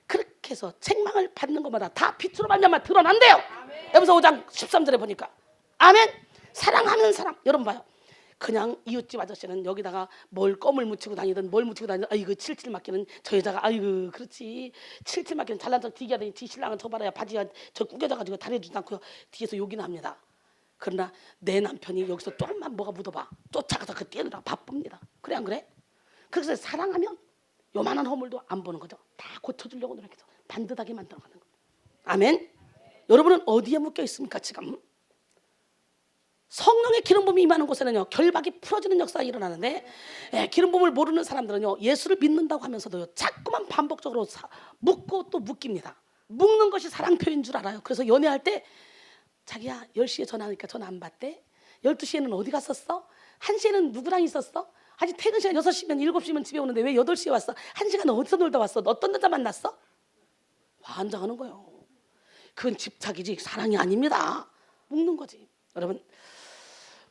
그렇게 해서 책망을 받는 것마다 다 빛으로 말미암아 드러난대요. 에베소 5장 13절에 보니까. 아멘. 사랑하는 사람, 여러분 봐요. 그냥 이웃집 아저씨는 여기다가 뭘 껌을 묻히고 다니든 뭘 묻히고 다니든, 아이고 칠칠 맡기는 저 여자가, 아이고 그렇지, 칠칠 맡기는 잘난 척 되게 하더니 지 신랑은 저 봐라야 바지가 저 구겨져가지고 다려주지도 않고 뒤에서 욕이나 합니다. 그러나 내 남편이 여기서 조금만 뭐가 묻어봐 쫓아가서 그 뛰느라 바쁩니다. 그래 안 그래? 그래서 사랑하면 요만한 허물도 안 보는 거죠. 다 고쳐주려고 노력해서 반듯하게 만들어가는 거예요. 아멘. 여러분은 어디에 묶여 있습니까 지금? 성령의 기름 부음이 임하는 곳에는요, 결박이 풀어지는 역사가 일어나는데, 기름 부음을 모르는 사람들은요, 예수를 믿는다고 하면서도요, 자꾸만 반복적으로 묶고 또 묶입니다. 묶는 것이 사랑 표현인 줄 알아요. 그래서 연애할 때 자기야 10시에 전화하니까 전화 안 받대? 12시에는 어디 갔었어? 1시에는 누구랑 있었어? 아직 퇴근 시간 6시면 7시면 집에 오는데 왜 8시에 왔어? 1시간 어디서 놀다 왔어? 어떤 여자 만났어? 환장하는 거예요. 그건 집착이지 사랑이 아닙니다. 묶는 거지. 여러분,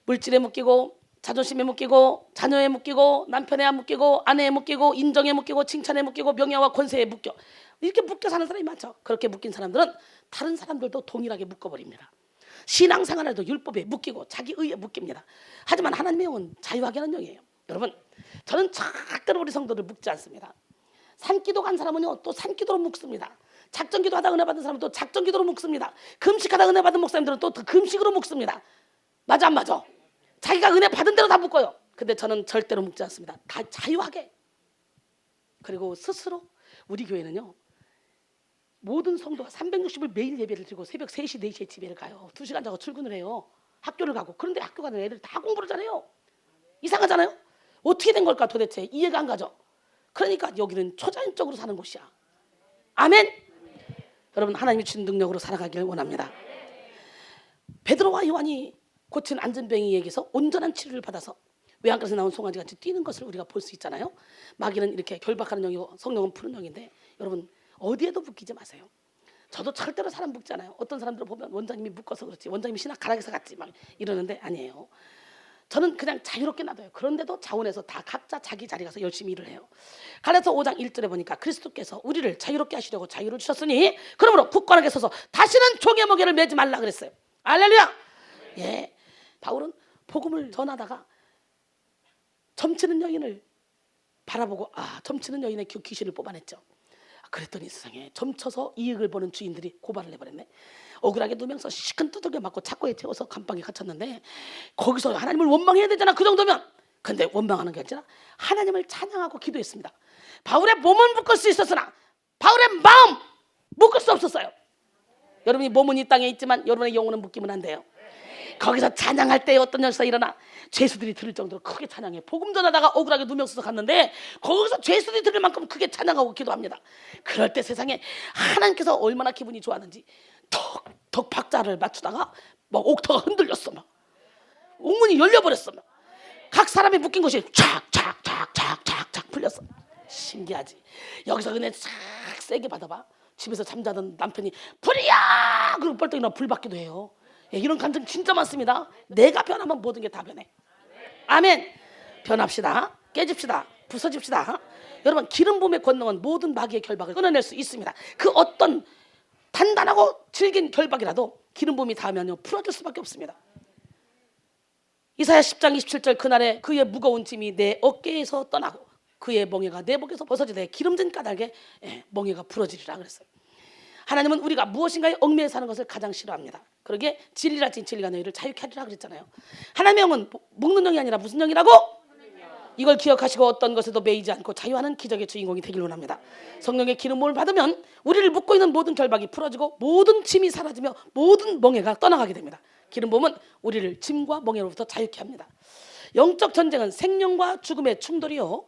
물질에 묶이고, 자존심에 묶이고, 자녀에 묶이고, 남편에 묶이고, 아내에 묶이고, 인정에 묶이고, 칭찬에 묶이고, 명예와 권세에 묶여, 이렇게 묶여 사는 사람이 많죠. 그렇게 묶인 사람들은 다른 사람들도 동일하게 묶어버립니다. 신앙생활에도 율법에 묶이고 자기 의에 묶입니다. 하지만 하나님의 영은 자유하게 하는 영이에요. 여러분, 저는 절대로 우리 성도들 묶지 않습니다. 산기도 간 사람은요, 또 산기도로 묶습니다. 작정기도 하다 은혜 받은 사람은 또 작정기도로 묶습니다. 금식하다 은혜 받은 목사님들은 또 금식으로 묶습니다. 맞아 안 맞아? 자기가 은혜 받은 대로 다 묶어요. 근데 저는 절대로 묶지 않습니다. 다 자유하게. 그리고 스스로 우리 교회는요, 모든 성도가 360일 매일 예배를 드리고 새벽 3시, 4시에 집에를 가요. 2시간 자고 출근을 해요. 학교를 가고. 그런데 학교 가는 애들 다 공부를 잘해요. 이상하잖아요? 어떻게 된 걸까 도대체 이해가 안 가죠. 그러니까 여기는 초자연적으로 사는 곳이야. 아멘. 여러분, 하나님이 주신 능력으로 살아가길 원합니다. 베드로와 요한이 고친 안전뱅이에게서 온전한 치료를 받아서 외양간에서 나온 송아지같이 뛰는 것을 우리가 볼 수 있잖아요. 마귀는 이렇게 결박하는 영이고 성령은 푸는 영인데, 여러분 어디에도 묶이지 마세요. 저도 절대로 사람 묶지 않아요. 어떤 사람들을 보면 원장님이 묶어서 그렇지, 원장님이 신학 가락에서 갔지 막 이러는데 아니에요. 저는 그냥 자유롭게 놔둬요. 그런데도 자원해서 다 각자 자기 자리 가서 열심히 일을 해요. 갈라디아서 5장 1절에 보니까 그리스도께서 우리를 자유롭게 하시려고 자유를 주셨으니 그러므로 굳건하게 서서 다시는 종의 무게를 매지 말라 그랬어요. 할렐루야. 예, 바울은 복음을 전하다가 점치는 여인을 바라보고 점치는 여인의 귀신을 뽑아냈죠. 그랬더니 세상에 점쳐서 이익을 보는 주인들이 고발을 해버렸네. 억울하게 누면서 시큰 두들겨 맞고 착고에 태워서 감방에 갇혔는데, 거기서 하나님을 원망해야 되잖아, 그 정도면. 근데 원망하는 게 아니라 하나님을 찬양하고 기도했습니다. 바울의 몸은 묶을 수 있었으나 바울의 마음 묶을 수 없었어요. 여러분이 몸은 이 땅에 있지만 여러분의 영혼은 묶이면 안 돼요. 거기서 찬양할 때 어떤 역사가 일어나 죄수들이 들을 정도로 크게 찬양해. 복음 전하다가 억울하게 누명서서 갔는데 거기서 죄수들이 들을 만큼 크게 찬양하고 기도합니다. 그럴 때 세상에 하나님께서 얼마나 기분이 좋았는지 턱 박자를 맞추다가 막 옥터가 흔들렸어. 막 옥문이 열려버렸어. 각 사람이 묶인 것이 착착착착착착 풀렸어. 신기하지. 여기서 은혜 싹 세게 받아봐. 집에서 잠자던 남편이 불이야! 그리고 벌떡 일어나 불 받기도 해요. 예, 이런 감정 진짜 많습니다. 내가 변하면 모든 게 다 변해. 아멘. 변합시다. 깨집시다. 부서집시다. 여러분, 기름 부음의 권능은 모든 마귀의 결박을 끊어낼 수 있습니다. 그 어떤 단단하고 질긴 결박이라도 기름 부음이 닿으면 풀어질 수밖에 없습니다. 이사야 10장 27절, 그날에 그의 무거운 짐이 내 어깨에서 떠나고 그의 멍에가 내 목에서 벗어지되 기름진 까닭에 멍에가 부러지리라 그랬어요. 하나님은 우리가 무엇인가에 얽매여 사는 것을 가장 싫어합니다. 그러기에 진리라 진 진리가 너희를 자유케 하리라 그랬잖아요. 하나님의 영은 묶는 영이 아니라 무슨 영이라고? 이걸 기억하시고 어떤 것에도 매이지 않고 자유하는 기적의 주인공이 되길 원합니다. 성령의 기름부음을 받으면 우리를 묶고 있는 모든 결박이 풀어지고 모든 짐이 사라지며 모든 멍에가 떠나가게 됩니다. 기름부음은 우리를 짐과 멍에로부터 자유케 합니다. 영적 전쟁은 생명과 죽음의 충돌이요,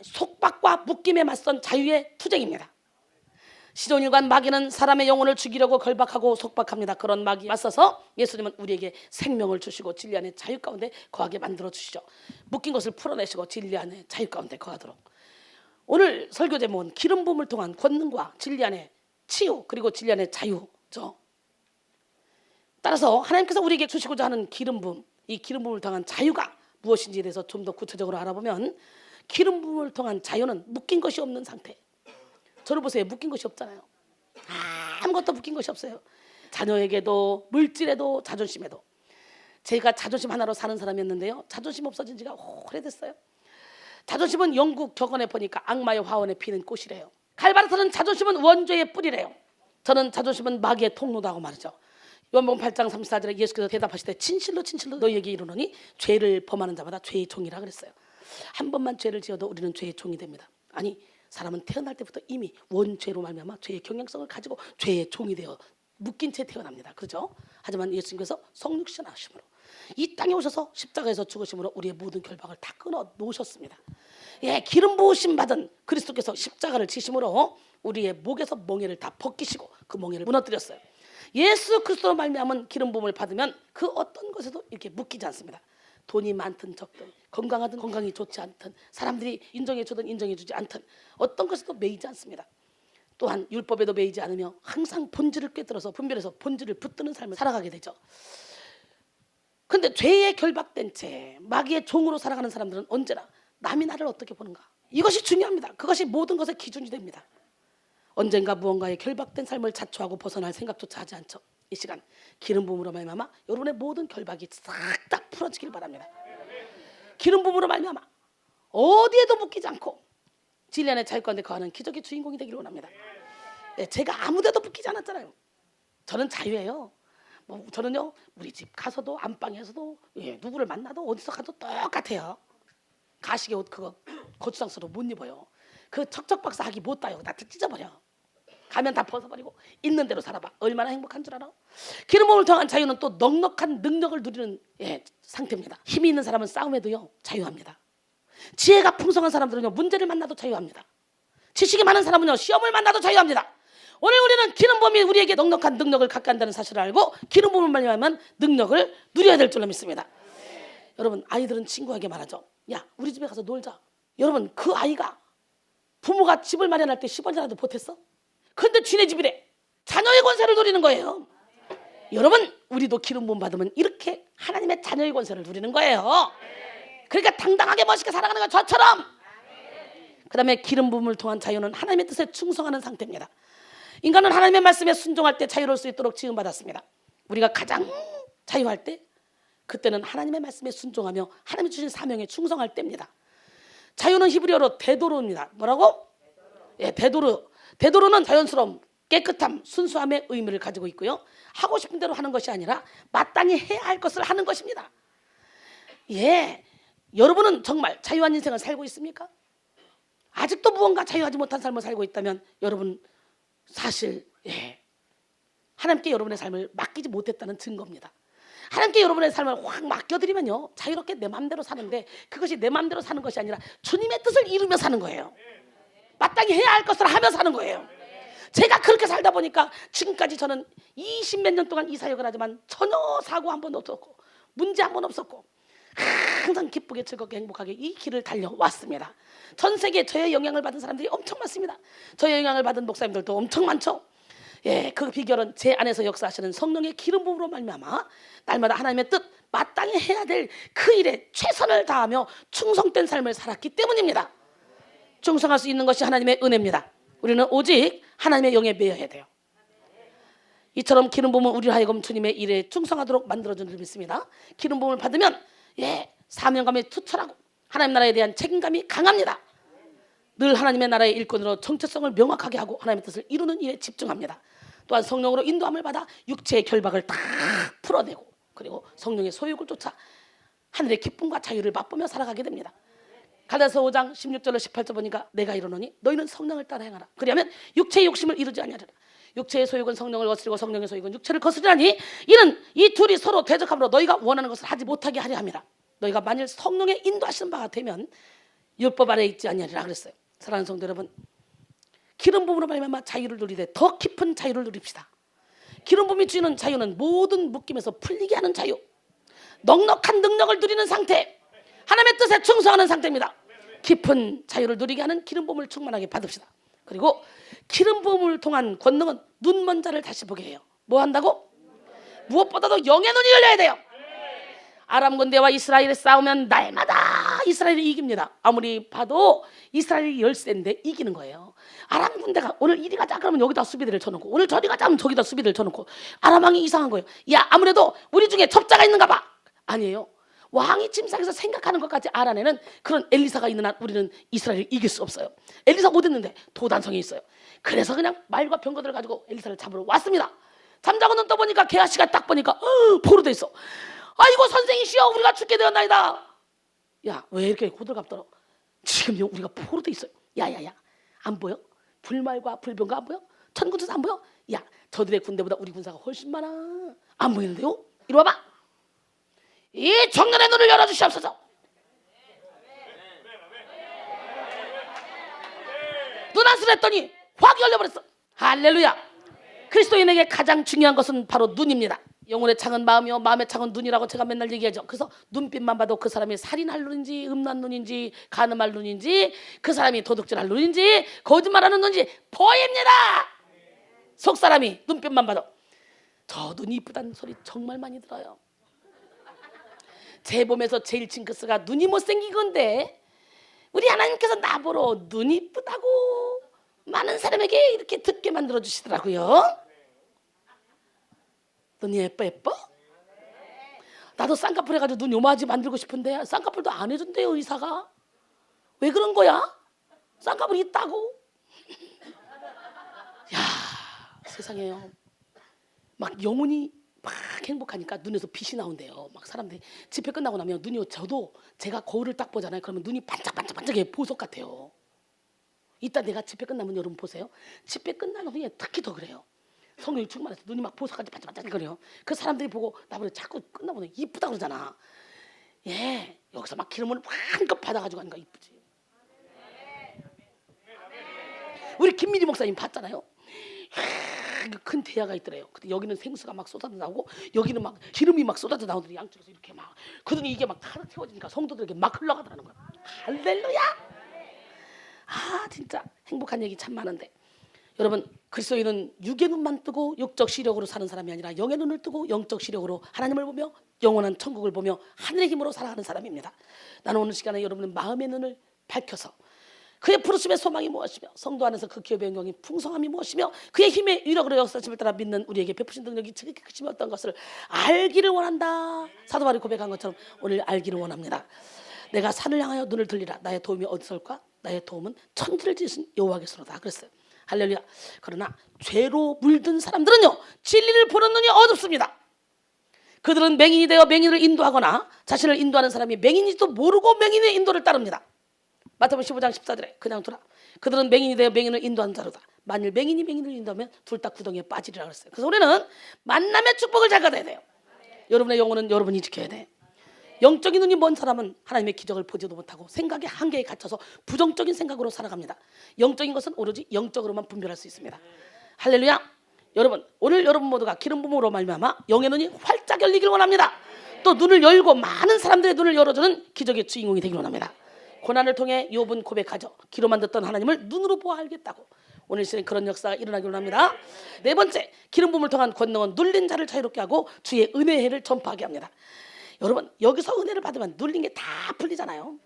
속박과 묶임에 맞선 자유의 투쟁입니다. 시종일관 마귀는 사람의 영혼을 죽이려고 결박하고 속박합니다. 그런 마귀에 맞서서 예수님은 우리에게 생명을 주시고 진리 안에 자유 가운데 거하게 만들어 주시죠. 묶인 것을 풀어내시고 진리 안에 자유 가운데 거하도록. 오늘 설교 제목은 기름 부음을 통한 권능과 진리 안에 치유, 그리고 진리 안에 자유죠. 따라서 하나님께서 우리에게 주시고자 하는 기름 부음, 이 기름 부음을 통한 자유가 무엇인지에 대해서 좀 더 구체적으로 알아보면, 기름 부음을 통한 자유는 묶인 것이 없는 상태. 저를 보세요. 묶인 것이 없잖아요. 아무것도 묶인 것이 없어요. 자녀에게도, 물질에도, 자존심에도. 제가 자존심 하나로 사는 사람이었는데요, 자존심 없어진 지가 오래됐어요. 자존심은 영국 격언에 보니까 악마의 화원에 피는 꽃이래요. 칼바르트는 자존심은 원죄의 뿌리래요. 저는 자존심은 마귀의 통로다고 말이죠. 요한복음 8장 34절에 예수께서 대답하시되 진실로 진실로 너희에게 이르노니 죄를 범하는 자마다 죄의 종이라 그랬어요. 한 번만 죄를 지어도 우리는 죄의 종이 됩니다. 아니, 사람은 태어날 때부터 이미 원죄로 말미암아 죄의 경향성을 가지고 죄의 종이 되어 묶인 채 태어납니다. 그렇죠? 하지만 예수님께서 성육신 하심으로 이 땅에 오셔서 십자가에서 죽으심으로 우리의 모든 결박을 다 끊어 놓으셨습니다. 기름 부으심 받은 그리스도께서 십자가를 지심으로 우리의 목에서 멍에를 다 벗기시고 그 멍에를 무너뜨렸어요. 예수 그리스도로 말미암은 기름 부음을 받으면 그 어떤 것에도 이렇게 묶이지 않습니다. 돈이 많든 적든, 건강하든 건강이 좋지 않든, 사람들이 인정해주든 인정해주지 않든 어떤 것에도 매이지 않습니다. 또한 율법에도 매이지 않으며 항상 본질을 꿰뚫어서 분별해서 본질을 붙드는 삶을 살아가게 되죠. 그런데 죄에 결박된 채 마귀의 종으로 살아가는 사람들은 언제나 남이 나를 어떻게 보는가, 이것이 중요합니다. 그것이 모든 것의 기준이 됩니다. 언젠가 무언가에 결박된 삶을 자초하고 벗어날 생각조차 하지 않죠. 이 시간 기름 부음으로 말미암아 여러분의 모든 결박이 싹 다 풀어지길 바랍니다. 기름 부음으로 말미암아 어디에도 묶이지 않고 진리 안에 자유 가운데 거하는 기적의 주인공이 되기를 원합니다. 제가 아무데도 묶이지 않았잖아요. 저는 자유예요. 저는요, 우리 집 가서도 안방에서도 누구를 만나도 어디서 가도 똑같아요. 가시게 옷 그거 고추장스러워 못 입어요. 그 척척박사 하기 못 따요. 다 찢어버려. 가면 다 벗어버리고 있는 대로 살아봐. 얼마나 행복한 줄 알아? 기름 부음을 통한 자유는 또 넉넉한 능력을 누리는 상태입니다. 힘이 있는 사람은 싸움에도요 자유합니다. 지혜가 풍성한 사람들은요 문제를 만나도 자유합니다. 지식이 많은 사람은요 시험을 만나도 자유합니다. 오늘 우리는 기름 부음이 우리에게 넉넉한 능력을 갖게 한다는 사실을 알고 기름 부음을 말미암은 능력을 누려야 될 줄로 믿습니다. 여러분, 아이들은 친구에게 말하죠. 야, 우리 집에 가서 놀자. 여러분, 그 아이가 부모가 집을 마련할 때 10원이라도 보탰어? 근데 쥐네 집이래. 자녀의 권세를 누리는 거예요. 여러분, 우리도 기름 부음 받으면 이렇게 하나님의 자녀의 권세를 누리는 거예요. 그러니까 당당하게 멋있게 살아가는 거 저처럼. 그 다음에 기름 부음을 통한 자유는 하나님의 뜻에 충성하는 상태입니다. 인간은 하나님의 말씀에 순종할 때 자유로울 수 있도록 지음받았습니다. 우리가 가장 자유할 때, 그때는 하나님의 말씀에 순종하며 하나님이 주신 사명에 충성할 때입니다. 자유는 히브리어로 데도로입니다. 뭐라고? 예, 대도로는 자연스러움, 깨끗함, 순수함의 의미를 가지고 있고요. 하고 싶은 대로 하는 것이 아니라 마땅히 해야 할 것을 하는 것입니다. 예, 여러분은 정말 자유한 인생을 살고 있습니까? 아직도 무언가 자유하지 못한 삶을 살고 있다면 여러분 사실 하나님께 여러분의 삶을 맡기지 못했다는 증거입니다. 하나님께 여러분의 삶을 확 맡겨드리면요, 자유롭게 내 마음대로 사는데 그것이 내 마음대로 사는 것이 아니라 주님의 뜻을 이루며 사는 거예요. 마땅히 해야 할 것을 하며 사는 거예요. 제가 그렇게 살다 보니까 지금까지 저는 20몇 년 동안 이 사역을 하지만 전혀 사고 한 번도 없었고 문제 한 번 없었고 항상 기쁘게 즐겁게 행복하게 이 길을 달려왔습니다. 전 세계에 저의 영향을 받은 사람들이 엄청 많습니다. 저의 영향을 받은 목사님들도 엄청 많죠. 예, 그 비결은 제 안에서 역사하시는 성령의 기름 부음으로 말미암아 날마다 하나님의 뜻 마땅히 해야 될 그 일에 최선을 다하며 충성된 삶을 살았기 때문입니다. 충성할 수 있는 것이 하나님의 은혜입니다. 우리는 오직 하나님의 영에 매여야 돼요. 이처럼 기름 부음은 우리를 하여금 주님의 일에 충성하도록 만들어준 줄 믿습니다. 기름 부음을 받으면 사명감이 투철하고 하나님 나라에 대한 책임감이 강합니다. 늘 하나님의 나라의 일꾼으로 정체성을 명확하게 하고 하나님의 뜻을 이루는 일에 집중합니다. 또한 성령으로 인도함을 받아 육체의 결박을 다 풀어내고 그리고 성령의 소욕을 쫓아 하늘의 기쁨과 자유를 맛보며 살아가게 됩니다. 갈라디아서 5장 16절로 18절 보니까 내가 이르노니 너희는 성령을 따라 행하라. 그리하면 육체의 욕심을 이루지 아니하리라. 육체의 소욕은 성령을 거스리고 성령의 소욕은 육체를 거스리라니 이는 이 둘이 서로 대적함으로 너희가 원하는 것을 하지 못하게 하려 함이라. 너희가 만일 성령의 인도하시는 바가 되면 율법 아래에 있지 아니하리라 그랬어요. 사랑하는 성도 여러분, 기름 부음으로 말미암아 자유를 누리되 더 깊은 자유를 누립시다. 기름 부음이 주는 자유는 모든 묶임에서 풀리게 하는 자유, 넉넉한 능력을 누리는 상태, 하나님의 뜻에 충성하는 상태입니다. 깊은 자유를 누리게 하는 기름 부음을 충만하게 받읍시다. 그리고 기름 부음을 통한 권능은 눈 먼 자를 다시 보게 해요. 뭐 한다고? 무엇보다도 영의 눈이 열려야 돼요. 아람 군대와 이스라엘이 싸우면 날마다 이스라엘이 이깁니다. 아무리 봐도 이스라엘이 열세인데 이기는 거예요. 아람 군대가 오늘 이리 가자 그러면 여기다 수비대를 쳐놓고 오늘 저리 가자 하면 저기다 수비대를 쳐놓고 아람 왕이 이상한 거예요. 야, 아무래도 우리 중에 첩자가 있는가 봐. 아니에요. 왕이 침상에서 생각하는 것까지 알아내는 그런 엘리사가 있는 한 우리는 이스라엘을 이길 수 없어요. 엘리사가 어딨는데? 도단성에 있어요. 그래서 그냥 말과 병거들을 가지고 엘리사를 잡으러 왔습니다. 잠자고 눈 떠보니까 게하시가 딱 보니까 포로돼 있어. 아이고 선생이시여, 우리가 죽게 되었나이다. 야, 왜 이렇게 호들갑 떨어? 지금 우리가 포로돼 있어요. 야야야, 안 보여? 불말과 불병거 안 보여? 천군천사 안 보여? 야, 저들의 군대보다 우리 군사가 훨씬 많아. 안 보이는데요? 이리 와봐. 이 청년의 눈을 열어주시옵소서. 눈안수를 했더니 확 열려버렸어. 할렐루야. 그리스도인에게 가장 중요한 것은 바로 눈입니다. 영혼의 창은 마음이요 마음의 창은 눈이라고 제가 맨날 얘기하죠. 그래서 눈빛만 봐도 그 사람이 살인할 눈인지 음란 눈인지 간음할 눈인지 그 사람이 도둑질할 눈인지 거짓말하는 눈인지 보입니다. 속 사람이 눈빛만 봐도. 저 눈이 이쁘다는 소리 정말 많이 들어요. 제 몸에서 제일 징크스가 눈이 못생긴 건데 우리 하나님께서 나보러 눈이 이쁘다고 많은 사람에게 이렇게 듣게 만들어 주시더라고요. 눈이 예뻐? 나도 쌍꺼풀 해가지고 눈 요마지 만들고 싶은데 쌍꺼풀도 안 해준대요, 의사가. 왜 그런 거야? 쌍꺼풀이 있다고. 야, 세상에요. 막 영혼이 막 행복하니까 눈에서 빛이 나온대요. 막 사람들이 집회 끝나고 나면 눈이, 저도 제가 거울을 딱 보잖아요. 그러면 눈이 반짝반짝반짝해. 보석 같아요. 이따 내가 집회 끝나면 여러분 보세요. 집회 끝나는 후에 특히 더 그래요. 성령이 충만해서 눈이 막 보석같이 반짝반짝거려요. 그 사람들이 보고 나보고 자꾸 끝나고 이쁘다 그러잖아. 예, 여기서 막 기름을 한껏 받아가지고 하니까 이쁘지. 우리 김민희 목사님 봤잖아요. 큰 대야가 있더래요. 근데 여기는 생수가 막 쏟아져 나오고 여기는 막 기름이 막 쏟아져 나오더니 양쪽에서 이렇게 막. 그러더니 이게 막 가득 채워지니까 성도들에게 막 흘러가더라는 거야. 할렐루야. 아, 진짜 행복한 얘기 참 많은데 여러분, 그리스도인은 육의 눈만 뜨고 육적 시력으로 사는 사람이 아니라 영의 눈을 뜨고 영적 시력으로 하나님을 보며 영원한 천국을 보며 하늘의 힘으로 살아가는 사람입니다. 나는 오늘 시간에 여러분의 마음의 눈을 밝혀서 그의 부르심의 소망이 무엇이며 성도 안에서 그 기업의 영광이 풍성함이 무엇이며 그의 힘의 위력으로 역사심을 따라 믿는 우리에게 베푸신 능력이 지극히 크심이 어떤 것을 알기를 원한다. 사도 바울이 고백한 것처럼 오늘 알기를 원합니다. 내가 산을 향하여 눈을 들리라. 나의 도움이 어디서 올까? 나의 도움은 천지를 지으신 여호와께서로다 그랬어요. 할렐루야. 그러나 죄로 물든 사람들은요, 진리를 보는 눈이 어둡습니다. 그들은 맹인이 되어 맹인을 인도하거나 자신을 인도하는 사람이 맹인인지도 모르고 맹인의 인도를 따릅니다. 마태복음 15장 14절에 그냥 두라. 그들은 맹인이 되어 맹인을 인도하는 자로다. 만일 맹인이 맹인을 인도하면 둘 다 구덩이에 빠지리라 그랬어요. 그래서 우리는 만남의 축복을 잘 받아야 돼요. 여러분의 영혼은 여러분이 지켜야 돼. 영적인 눈이 먼 사람은 하나님의 기적을 보지도 못하고 생각의 한계에 갇혀서 부정적인 생각으로 살아갑니다. 영적인 것은 오로지 영적으로만 분별할 수 있습니다. 할렐루야. 여러분, 오늘 여러분 모두가 기름 부음으로 말미암아 영의 눈이 활짝 열리길 원합니다. 또 눈을 열고 많은 사람들의 눈을 열어주는 기적의 주인공이 되길 원합니다. 고난을 통해 욥은 고백하죠. 귀로만 듣던 하나님을 눈으로 보아 알겠다고. 오늘 시간에 그런 역사가 일어나길 원합니다. 네 번째, 기름 부음을 통한 권능은 눌린 자를 자유롭게 하고 주의 은혜의 해를 전파하게 합니다. 여러분, 여기서 은혜를 받으면 눌린 게 다 풀리잖아요.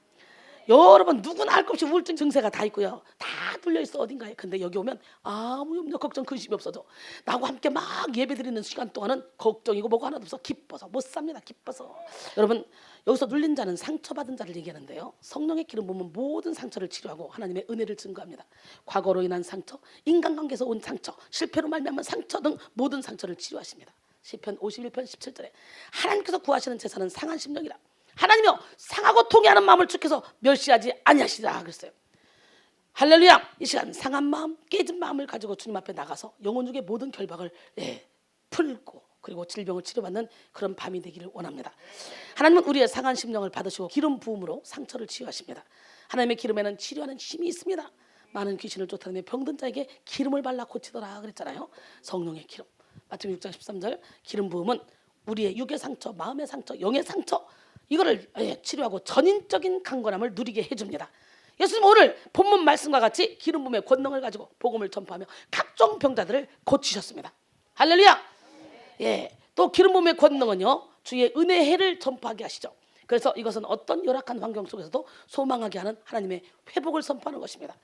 여러분, 누구나 할 것 없이 우울증 증세가 다 있고요, 다 눌려있어 어딘가에. 근데 여기 오면 아무 염려 걱정 근심이 없어져. 나하고 함께 막 예배드리는 시간 동안은 걱정이고 뭐가 하나도 없어. 기뻐서 못 삽니다. 기뻐서. 여러분, 여기서 눌린 자는 상처받은 자를 얘기하는데요, 성령의 기름 부음은 모든 상처를 치료하고 하나님의 은혜를 증거합니다. 과거로 인한 상처, 인간관계에서 온 상처, 실패로 말미암은 상처 등 모든 상처를 치료하십니다. 시편 51편 17절에 하나님께서 구하시는 제사는 상한 심령이라. 하나님이여 상하고 통해하는 마음을 축해서 멸시하지 아니하시리라 그랬어요. 할렐루야. 이 시간 상한 마음, 깨진 마음을 가지고 주님 앞에 나가서 영혼 중의 모든 결박을 풀고 그리고 질병을 치료받는 그런 밤이 되기를 원합니다. 하나님은 우리의 상한 심령을 받으시고 기름 부음으로 상처를 치유하십니다. 하나님의 기름에는 치료하는 힘이 있습니다. 많은 귀신을 쫓아내며 병든 자에게 기름을 발라 고치더라 그랬잖아요. 성령의 기름. 마태복음 6장 13절, 기름 부음은 우리의 육의 상처, 마음의 상처, 영의 상처, 이거를 치료하고 전인적인 강건함을 누리게 해줍니다. 예수님 오늘 본문 말씀과 같이 기름 부음의 권능을 가지고 복음을 전파하며 각종 병자들을 고치셨습니다. 할렐루야. 또 기름 부음의 권능은요, 주의 은혜의 해를 전파하게 하시죠. 그래서 이것은 어떤 열악한 환경 속에서도 소망하게 하는 하나님의 회복을 선포하는 것입니다.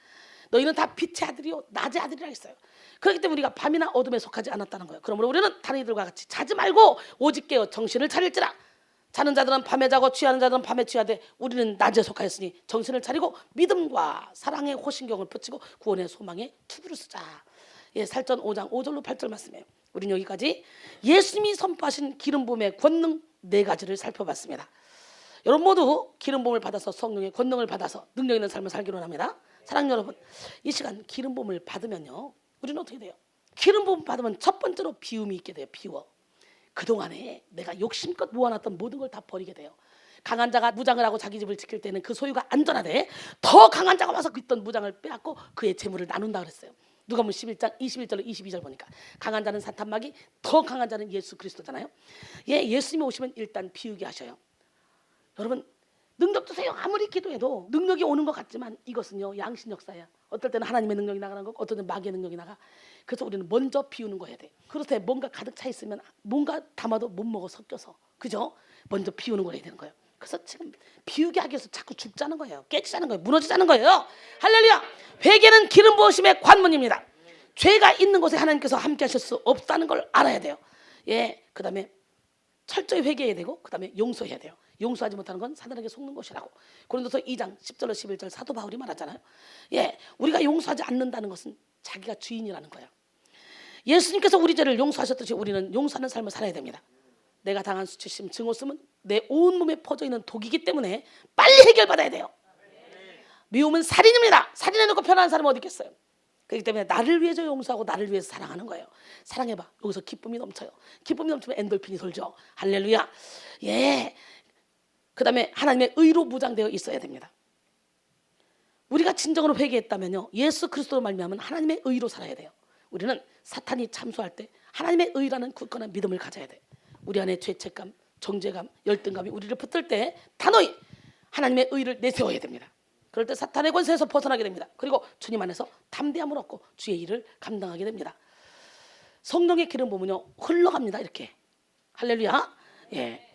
너희는 다 빛의 아들이요 낮의 아들이라 했어요. 그렇기 때문에 우리가 밤이나 어둠에 속하지 않았다는 거예요. 그러므로 우리는 다른 이들과 같이 자지 말고 오직 깨어 정신을 차릴지라. 자는 자들은 밤에 자고 취하는 자들은 밤에 취하되 우리는 낮에 속하였으니 정신을 차리고 믿음과 사랑의 호신경을 붙이고 구원의 소망에 투구를 쓰자. 살전 5장 5절로 8절 말씀이에요. 우리는 여기까지 예수님이 선포하신 기름 부음의 권능 4가지를 살펴봤습니다. 여러분 모두 기름 부음을 받아서 성령의 권능을 받아서 능력 있는 삶을 살기로 합니다. 사랑하는 여러분, 이 시간 기름 부음을 받으면요, 우리는 어떻게 돼요? 기름 부음 받으면 첫 번째로 비움이 있게 돼요. 비워. 그동안에 내가 욕심껏 모아놨던 모든 걸 다 버리게 돼요. 강한 자가 무장을 하고 자기 집을 지킬 때는 그 소유가 안전하되 더 강한 자가 와서 그 있던 무장을 빼앗고 그의 재물을 나눈다 그랬어요. 누가복음 11장 21절로 22절 보니까 강한 자는 사탄마귀, 더 강한 자는 예수 그리스도잖아요. 예수님이 오시면 일단 비우게 하셔요. 여러분, 능력 주세요. 아무리 기도해도 능력이 오는 것 같지만 이것은요, 양심 역사야. 어떨 때는 하나님의 능력이 나가는 거고 어떨 때는 마귀의 능력이 나가. 그래서 우리는 먼저 비우는 거 해야 돼. 그렇대 뭔가 가득 차 있으면 뭔가 담아도 못 먹어 섞여서, 그죠? 먼저 비우는 거 해야 되는 거예요. 그래서 지금 비우게 하기 위해서 자꾸 죽자는 거예요. 깨지자는 거예요. 무너지자는 거예요. 할렐루야. 회개는 기름 부으심의 관문입니다. 죄가 있는 곳에 하나님께서 함께 하실 수 없다는 걸 알아야 돼요. 그 다음에 철저히 회개해야 되고 그 다음에 용서해야 돼요. 용서하지 못하는 건 사단에게 속는 것이라고 고린도서 2장 10절로 11절 사도 바울이 말하잖아요. 우리가 용서하지 않는다는 것은 자기가 주인이라는 거예요. 예수님께서 우리 죄를 용서하셨듯이 우리는 용서하는 삶을 살아야 됩니다. 내가 당한 수치심, 증오심은 내 온몸에 퍼져있는 독이기 때문에 빨리 해결받아야 돼요. 미움은 살인입니다. 살인해놓고 편안한 사람은 어디 있겠어요? 그렇기 때문에 나를 위해서 용서하고 나를 위해서 사랑하는 거예요. 사랑해봐. 여기서 기쁨이 넘쳐요. 기쁨이 넘치면 엔돌핀이 돌죠. 할렐루야. 그 다음에 하나님의 의로 무장되어 있어야 됩니다. 우리가 진정으로 회개했다면요, 예수 그리스도로 말미암은 하나님의 의로 살아야 돼요. 우리는 사탄이 참소할 때 하나님의 의라는 굳건한 믿음을 가져야 돼. 우리 안에 죄책감, 정죄감, 열등감이 우리를 붙들 때 단호히 하나님의 의를 내세워야 됩니다. 그럴 때 사탄의 권세에서 벗어나게 됩니다. 그리고 주님 안에서 담대함을 얻고 주의 일을 감당하게 됩니다. 성령의 기름 부으면요, 흘러갑니다. 이렇게. 할렐루야.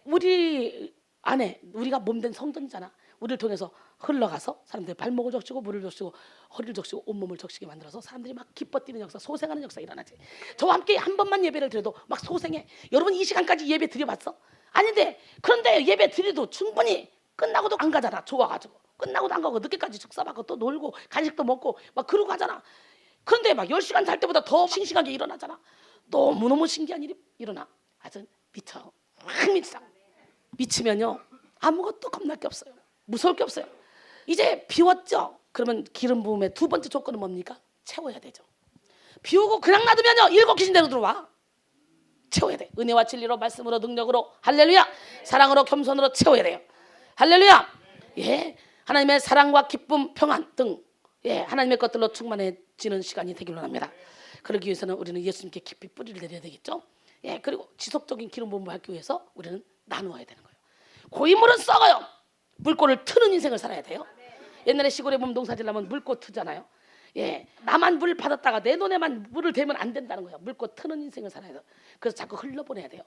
우리 안에 우리가 몸된 성전이잖아. 우리를 통해서 흘러가서 사람들의 발목을 적시고 물을 적시고 허리를 적시고 온몸을 적시게 만들어서 사람들이 막 기뻐 뛰는 역사, 소생하는 역사 일어나지. 저와 함께 한 번만 예배를 드려도 막 소생해. 여러분 이 시간까지 예배 드려봤어? 아닌데, 그런데 예배 드려도 충분히 끝나고도 안 가잖아. 좋아가지고. 끝나고도 안 가고 늦게까지 축사받고 또 놀고 간식도 먹고 막 그러고 하잖아. 그런데 막 10시간 잘 때보다 더 싱싱하게 일어나잖아. 너무너무 신기한 일이 일어나. 아주 미쳐. 확 미쳐. 미치면요 아무것도 겁날 게 없어요. 무서울 게 없어요. 이제 비웠죠. 그러면 기름 부음의 두 번째 조건은 뭡니까? 채워야 되죠. 비우고 그냥 놔두면요 일곱 귀신대로 들어와. 채워야 돼. 은혜와 진리로 말씀으로 능력으로 할렐루야. 사랑으로 겸손으로 채워야 돼요. 할렐루야. 예, 하나님의 사랑과 기쁨, 평안 등 하나님의 것들로 충만해지는 시간이 되길 원합니다. 그러기 위해서는 우리는 예수님께 깊이 뿌리를 내려야 되겠죠. 그리고 지속적인 기름 부음을 받기 위해서 우리는 나누어야 되는 거예요. 고인물은 썩어요. 물꼬를 트는 인생을 살아야 돼요. 옛날에 시골에 보면 농사지려면 물꼬 트잖아요. 나만 물 받았다가 내 눈에만 물을 대면 안 된다는 거예요. 물꼬 트는 인생을 살아야 돼요. 그래서 자꾸 흘러보내야 돼요.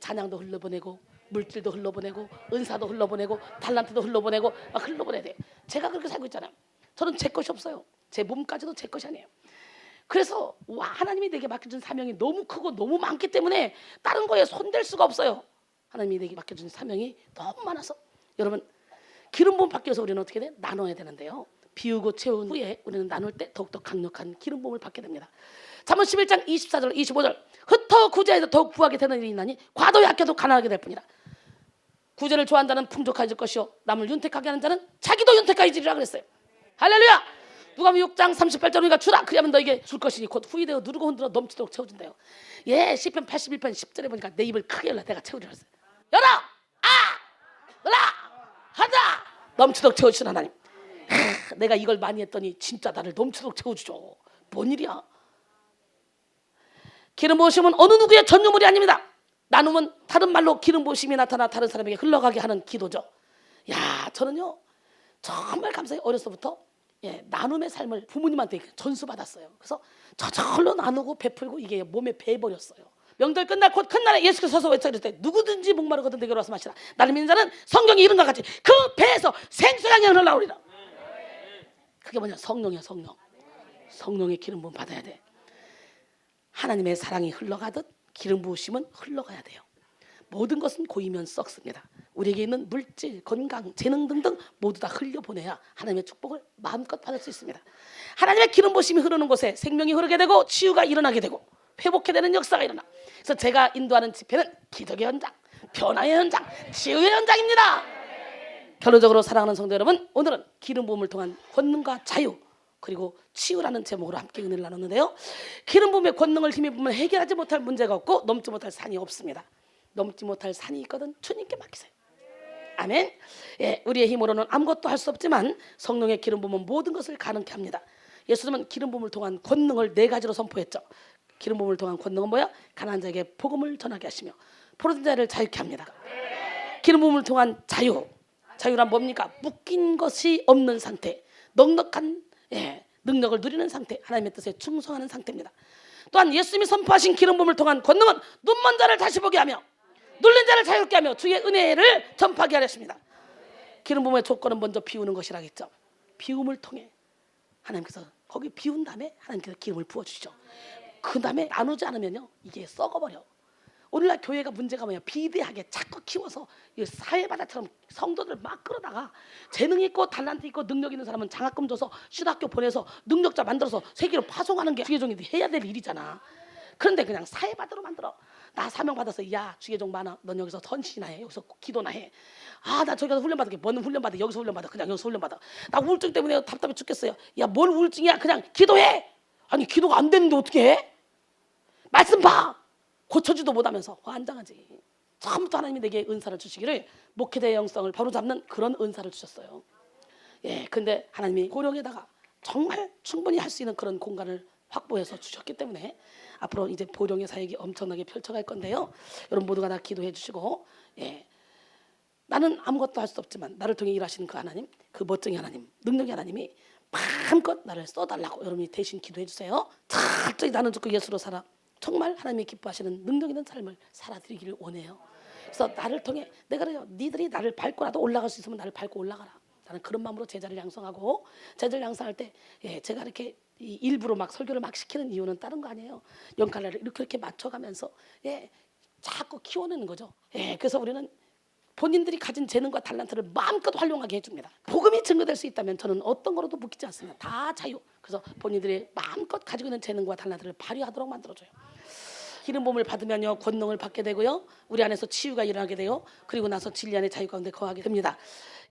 찬양도 흘러보내고 물질도 흘러보내고 은사도 흘러보내고 달란트도 흘러보내고 막 흘러보내야 돼요. 제가 그렇게 살고 있잖아요. 저는 제 것이 없어요. 제 몸까지도 제 것이 아니에요. 그래서 하나님이 내게 맡겨준 사명이 너무 크고 너무 많기 때문에 다른 거에 손댈 수가 없어요. 하나님이 내게 맡겨준 사명이 너무 많아서 여러분 기름 부음 받기 위해서 우리는 어떻게 돼? 나눠야 되는데요. 비우고 채운 후에 우리는 나눌 때 더욱더 강력한 기름 부음을 받게 됩니다. 잠언 11장 24절 25절 흩어 구제해서 더욱 부하게 되는 일이 있나니 과도 약해도 가난하게 될 뿐이라. 구제를 좋아하는 자는 풍족해질 것이요 남을 윤택하게 하는 자는 자기도 윤택해지리라 그랬어요. 할렐루야. 누가복음 6장 38절 우리가 주라 그리하면 너에게 줄 것이니 곧 후이되어 누르고 흔들어 넘치도록 채워준대요. 시편 81편 10절에 보니까 내 입을 크게 열라 내가 채우리라 했어요. 열어 열라 하자 넘치도록 채워주신 하나님. 내가 이걸 많이 했더니 진짜 나를 넘치도록 채워주죠. 뭔 일이야. 기름 부으심은 어느 누구의 전유물이 아닙니다. 나눔은 다른 말로 기름 부으심이 나타나 다른 사람에게 흘러가게 하는 기도죠. 저는요 정말 감사해요. 어려서부터 나눔의 삶을 부모님한테 전수받았어요. 그래서 저절로 나누고 베풀고 이게 몸에 배버렸어요. 명절 끝날 곧 큰 날에 예수께서 서서 외쳐 이르되 누구든지 목마르거든 내게로 와서 마시라. 나를 믿는 자는 성경이 이른과 같이 그 배에서 생수량이 흘러나오리라. 그게 뭐냐? 성령이야. 성령의 기름 부음 받아야 돼. 하나님의 사랑이 흘러가듯 기름 부으심은 흘러가야 돼요. 모든 것은 고이면 썩습니다. 우리에게 있는 물질, 건강, 재능 등등 모두 다 흘려보내야 하나님의 축복을 마음껏 받을 수 있습니다. 하나님의 기름 부으심이 흐르는 곳에 생명이 흐르게 되고 치유가 일어나게 되고 회복해 되는 역사가 일어나. 그래서 제가 인도하는 집회는 기적의 현장, 변화의 현장, 치유의 현장입니다. 결론적으로 사랑하는 성도 여러분, 오늘은 기름 부음을 통한 권능과 자유 그리고 치유라는 제목으로 함께 은혜를 나눴는데요. 기름 부음의 권능을 힘입으면 해결하지 못할 문제가 없고 넘지 못할 산이 없습니다. 넘지 못할 산이 있거든 주님께 맡기세요. 아멘. 우리의 힘으로는 아무것도 할 수 없지만 성령의 기름 부음은 모든 것을 가능케 합니다. 예수님은 기름 부음을 통한 권능을 4가지로 선포했죠. 기름 부음을 통한 권능은 뭐야? 가난한 자에게 복음을 전하게 하시며 포로된 자를 자유케 합니다. 기름 부음을 통한 자유란 뭡니까? 묶인 것이 없는 상태, 넉넉한 능력을 누리는 상태, 하나님의 뜻에 충성하는 상태입니다. 또한 예수님이 선포하신 기름 부음을 통한 권능은 눈먼 자를 다시 보게 하며 눌린 자를 자유롭게 하며 주의 은혜를 전파하게 하렸습니다. 기름 부음의 조건은 먼저 비우는 것이라겠죠. 비움을 통해 하나님께서 거기 비운 다음에 하나님께서 기름을 부어주시죠. 그 다음에 나누지 않으면요 이게 썩어버려. 오늘날 교회가 문제가 뭐냐? 비대하게 자꾸 키워서 사회바다처럼 성도들 막 끌어다가 재능 있고 달란트 있고 능력 있는 사람은 장학금 줘서 신학교 보내서 능력자 만들어서 세계로 파송하는 게 주의종이 해야 될 일이잖아. 그런데 그냥 사회바다로 만들어. 나 사명 받아서 야 주의종 많아. 넌 여기서 헌신이나 해. 여기서 기도나 해. 나 저기 가서 훈련 받을게. 뭔 훈련 받아? 여기서 훈련 받아. 그냥 여기서 훈련 받아. 나 우울증 때문에 답답해 죽겠어요. 야 뭘 우울증이야? 그냥 기도해. 아니 기도가 안 되는데 어떻게 해? 말씀 봐. 고쳐지도 못하면서 환장하지. 처음부터 하나님이 내게 은사를 주시기를 목회자의 영성을 바로잡는 그런 은사를 주셨어요. 근데 하나님이 보령에다가 정말 충분히 할 수 있는 그런 공간을 확보해서 주셨기 때문에 앞으로 이제 보령의 사역이 엄청나게 펼쳐갈 건데요. 여러분 모두가 다 기도해 주시고 나는 아무것도 할 수 없지만 나를 통해 일하시는 그 하나님, 그 멋쟁이 하나님, 능력의 하나님이 마음껏 나를 써달라고 여러분이 대신 기도해 주세요. 철저히 나는 죽고 예수로 살아. 정말 하나님이 기뻐하시는 능력 있는 삶을 살아드리기를 원해요. 그래서 나를 통해 내가 그래요. 니들이 나를 밟고라도 올라갈 수 있으면 나를 밟고 올라가라. 나는 그런 마음으로 제자를 양성하고 제자를 양성할 때 제가 이렇게 일부러 막 설교를 막 시키는 이유는 다른 거 아니에요. 영칼라를 이렇게 맞춰가면서 자꾸 키워내는 거죠. 그래서 우리는 본인들이 가진 재능과 달란트를 마음껏 활용하게 해줍니다. 복음이 증거될 수 있다면 저는 어떤 거로도 묶이지 않습니다. 다 자유. 그래서 본인들이 마음껏 가지고 있는 재능과 달란트를 발휘하도록 만들어줘요. 기름 부음을 받으면요 권능을 받게 되고요, 우리 안에서 치유가 일어나게 돼요. 그리고 나서 진리 안의 자유 가운데 거하게 됩니다.